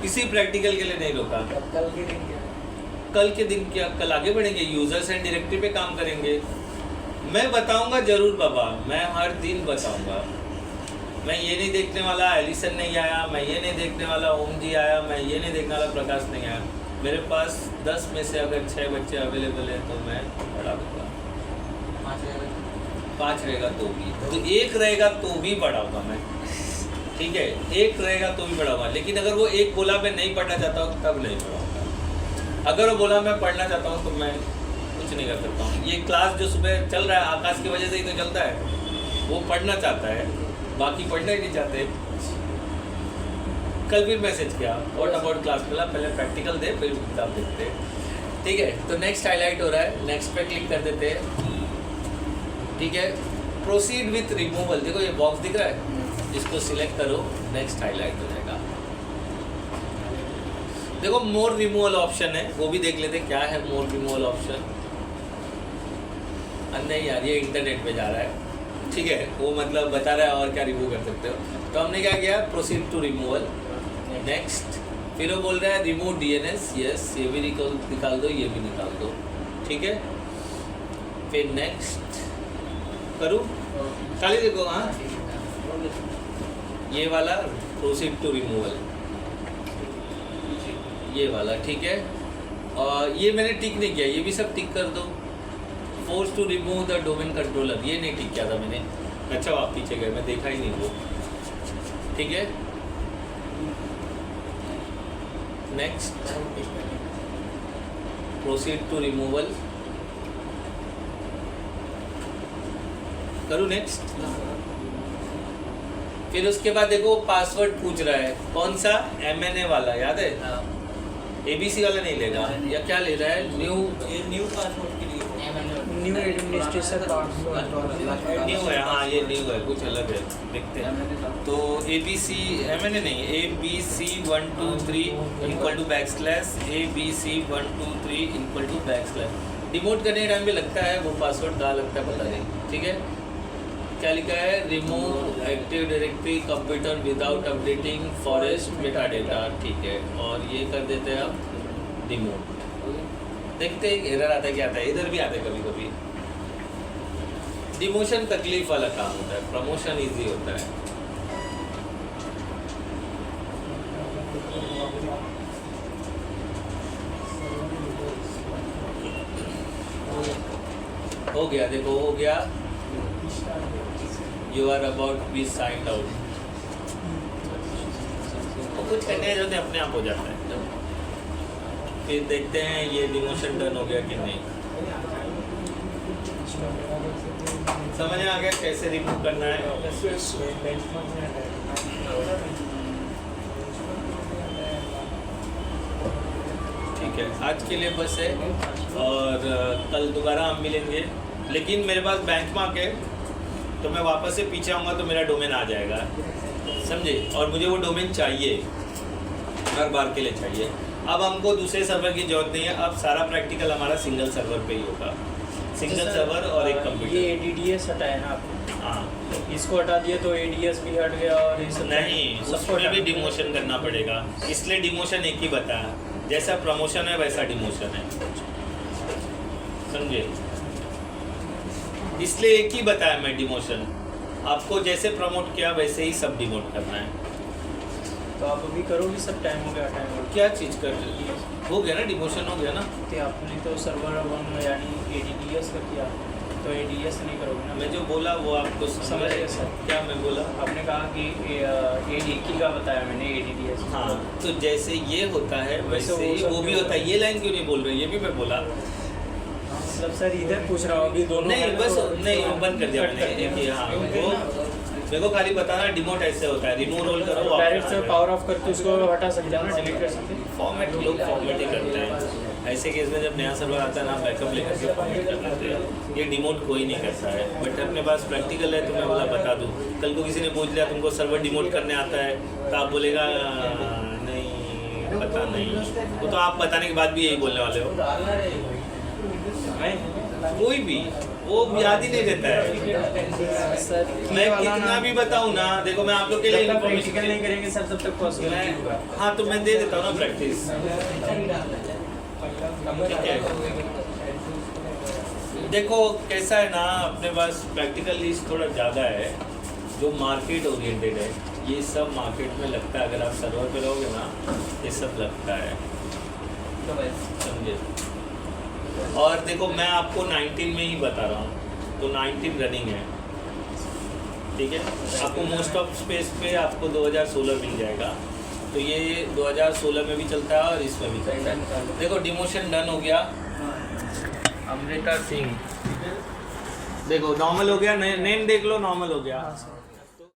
किसी प्रैक्टिकल के लिए नहीं रोका।
कल के दिन क्या?
कल के दिन क्या, कल आगे बढ़ेंगे, यूजर्स एंड डायरेक्टरी पे काम करेंगे। मैं बताऊंगा जरूर बाबा, मैं हर दिन बताऊंगा। मैं ये नहीं देखने वाला एलिसन नहीं आया, मैं ये नहीं देखने वाला ओम जी आया, मैं ये नहीं देखने वाला प्रकाश नहीं आया। मेरे पास 10 में से अगर 6 बच्चे अवेलेबल हैं तो मैं पढ़ा दूँगा। 5 रहेगा तो भी, तो 1 रहेगा तो भी पढ़ाऊँगा मैं, ठीक है। 1 रहेगा तो भी पढ़ाऊँगा, लेकिन अगर वो 1 बोला मैं नहीं पढ़ना चाहता हूँ तब नहीं पढ़ाऊँगा। अगर वो बोला मैं पढ़ना चाहता हूँ तो मैं कुछ नहीं कर सकता हूँ। ये क्लास जो सुबह चल रहा है आकाश की वजह से ही तो चलता है, वो पढ़ना चाहता है, बाकी पढ़ना ही नहीं चाहते। कल भी मैसेज किया व्हाट अबाउट क्लास, मिला पहले प्रैक्टिकल दे फिर किताब देखते, ठीक है। तो नेक्स्ट हाईलाइट हो रहा है, नेक्स्ट पे क्लिक कर देते हैं, ठीक है। प्रोसीड विथ रिमूवल, देखो ये बॉक्स दिख रहा है, इसको सिलेक्ट करो, नेक्स्ट हाईलाइट हो जाएगा। देखो मोर रिमूवल ऑप्शन है, वो भी देख लेते क्या है मोर रिमूवल ऑप्शन। नहीं यार ये इंटरनेट पे जा रहा है, ठीक है, वो मतलब बता रहा है और क्या रिमूव कर सकते हो। तो हमने क्या किया, प्रोसीड टू रिमूवल, नेक्स्ट। फिर वो बोल रहा है रिमूव DNS, यस, ये भी निकाल दो, ये भी निकाल दो, ठीक है। फिर नेक्स्ट करूँ, खाली देखो, हाँ ये वाला प्रोसीड टू रिमूवल, ये वाला, ठीक है। और ये मैंने टिक नहीं किया, ये भी सब टिक कर दो। Force to remove the domain controller, ये नहीं टिक किया था मैंने। अच्छा आप पीछे गए, मैं देखा ही नहीं वो, ठीक है। नेक्स्ट प्रोसीड टू रिमूवल करूँ, नेक्स्ट। फिर उसके बाद देखो पासवर्ड पूछ रहा है, कौन सा, MNA वाला, याद है, ABC वाला नहीं लेगा, या क्या ले रहा है,
न्यू पासवर्ड के लिए
न्यू एडमिनिस्ट्रेशन पासवर्ड
न्यू है, हाँ ये न्यू है, कुछ अलग है, देखते हैं। तो ABC MNA नहीं, ABC123 equal to backslash, ABC123 equal to backslash. Demote करने के टाइम भी लगता है वो पासवर्ड कहाँ लगता है पता नहीं, ठीक है। क्या लिखा है, remove active directory computer without updating forest Meta data, ठीक है। और ये कर देते हैं आप डिमोट। देखते हैं एरर आता है क्या आता है, इधर भी आता है कभी कभी। डिमोशन तकलीफ वाला काम होता है, प्रमोशन इजी होता है। हो गया, देखो हो गया, you are about be signed out. तो कुछ करने जो अपने आप हो जाता है। फिर देखते हैं ये डिमोशन डन हो गया कि नहीं। समझ में आ गया कैसे रिमूव करना है। ठीक है, आज के लिए बस है, और कल दोबारा हम मिलेंगे। लेकिन मेरे पास बेंचमार्क है, तो मैं वापस से पीछे आऊँगा तो मेरा डोमेन आ जाएगा, समझे। और मुझे वो डोमेन चाहिए, हर बार के लिए चाहिए। अब हमको दूसरे सर्वर की जरूरत नहीं है, अब सारा प्रैक्टिकल हमारा सिंगल सर्वर पे ही होगा, सिंगल सर्वर और एक कंप्यूटर।
ये ADDS हटाया ना आपने?
हाँ,
इसको हटा दिया तो ADS भी हट गया और ये सब
नहीं,
सबको
उसमें भी
हटा-
डिमोशन करना पड़ेगा, इसलिए डिमोशन एक ही बताया। जैसा प्रमोशन है वैसा डिमोशन है, समझे। इसलिए एक ही बताया मैं डिमोशन। आपको जैसे प्रमोट किया वैसे ही सब डिमोट करना है।
तो आप अभी करोगे सब, टाइम हो गया, टाइम हो गया।
क्या चीज़ कर हो गया ना, डिमोशन हो गया ना।
तो आपने तो सर्वर 1 यानी ADDS का किया, तो ADS नहीं करोगे ना?
मैं जो बोला वो आपको
समझ गया सर।
क्या मैं बोला?
आपने कहा कि एक ही का बताया मैंने, ADDS।
हाँ, तो जैसे ये होता है वैसे
वो
ही
सब
वो भी
भी
होता है। ये लाइन क्यों नहीं बोल रहे, ये भी मैं बोला।
मतलब सर इधर पूछ रहा हूँ अभी दोनों
नहीं,
है
बस
तो
नहीं, वो बंद कर दिया
कट
मैंने।
कर दिया।
एक ये, हाँ, वो मेरे को खाली बताना डिमोट ऐसे होता है, रिमूव रोल करो वापस
डायरेक्ट
आ
से
जाए।
पावर ऑफ करके उसको हटा सकते हैं ना, डिलीट कर सकते हैं।
फॉर्मेट लोग फॉर्मेट ही करते हैं। ऐसे केस में जब नया सर्वर आता है ना, बैकअप लेकर के फॉर्मेट कर लेते हैं। ये डिमोट कोई नहीं करता है, बट अपने पास प्रैक्टिकल है तो मैं बोला बता दूँ। कल को किसी ने पूछ लिया तुमको सर्वर डिमोट करने आता है, तो आप बोलेगा नहीं पता नहीं। वो तो आप बताने के बाद भी यही बोलने वाले हो। कोई भी वो याद ही नहीं रहता है।
सर
मैं कितना भी बताऊँ ना, देखो मैं आप लोग के लिए
प्रैक्टिकल नहीं करेंगे सर तब तक पॉसिबल नहीं होगा।
हाँ, तो मैं दे देता हूँ ना प्रैक्टिस, ठीक है। देखो कैसा है ना, अपने पास प्रैक्टिकल लिस्ट थोड़ा ज़्यादा है जो मार्केट ओरिएंटेड है। ये सब मार्केट में लगता है, अगर आप सर्वर पे रहोगे ना ये सब लगता है, समझे। और देखो मैं आपको 19 में ही बता रहा हूँ, तो 19 रनिंग है, ठीक है। आपको मोस्ट ऑफ स्पेस पे आपको 2016 मिल जाएगा, तो ये 2016 में भी चलता है और इसमें भी चलता है। देखो डिमोशन डन हो गया, अमृता सिंह देखो नॉर्मल हो गया, नेम देख लो, नॉर्मल हो गया।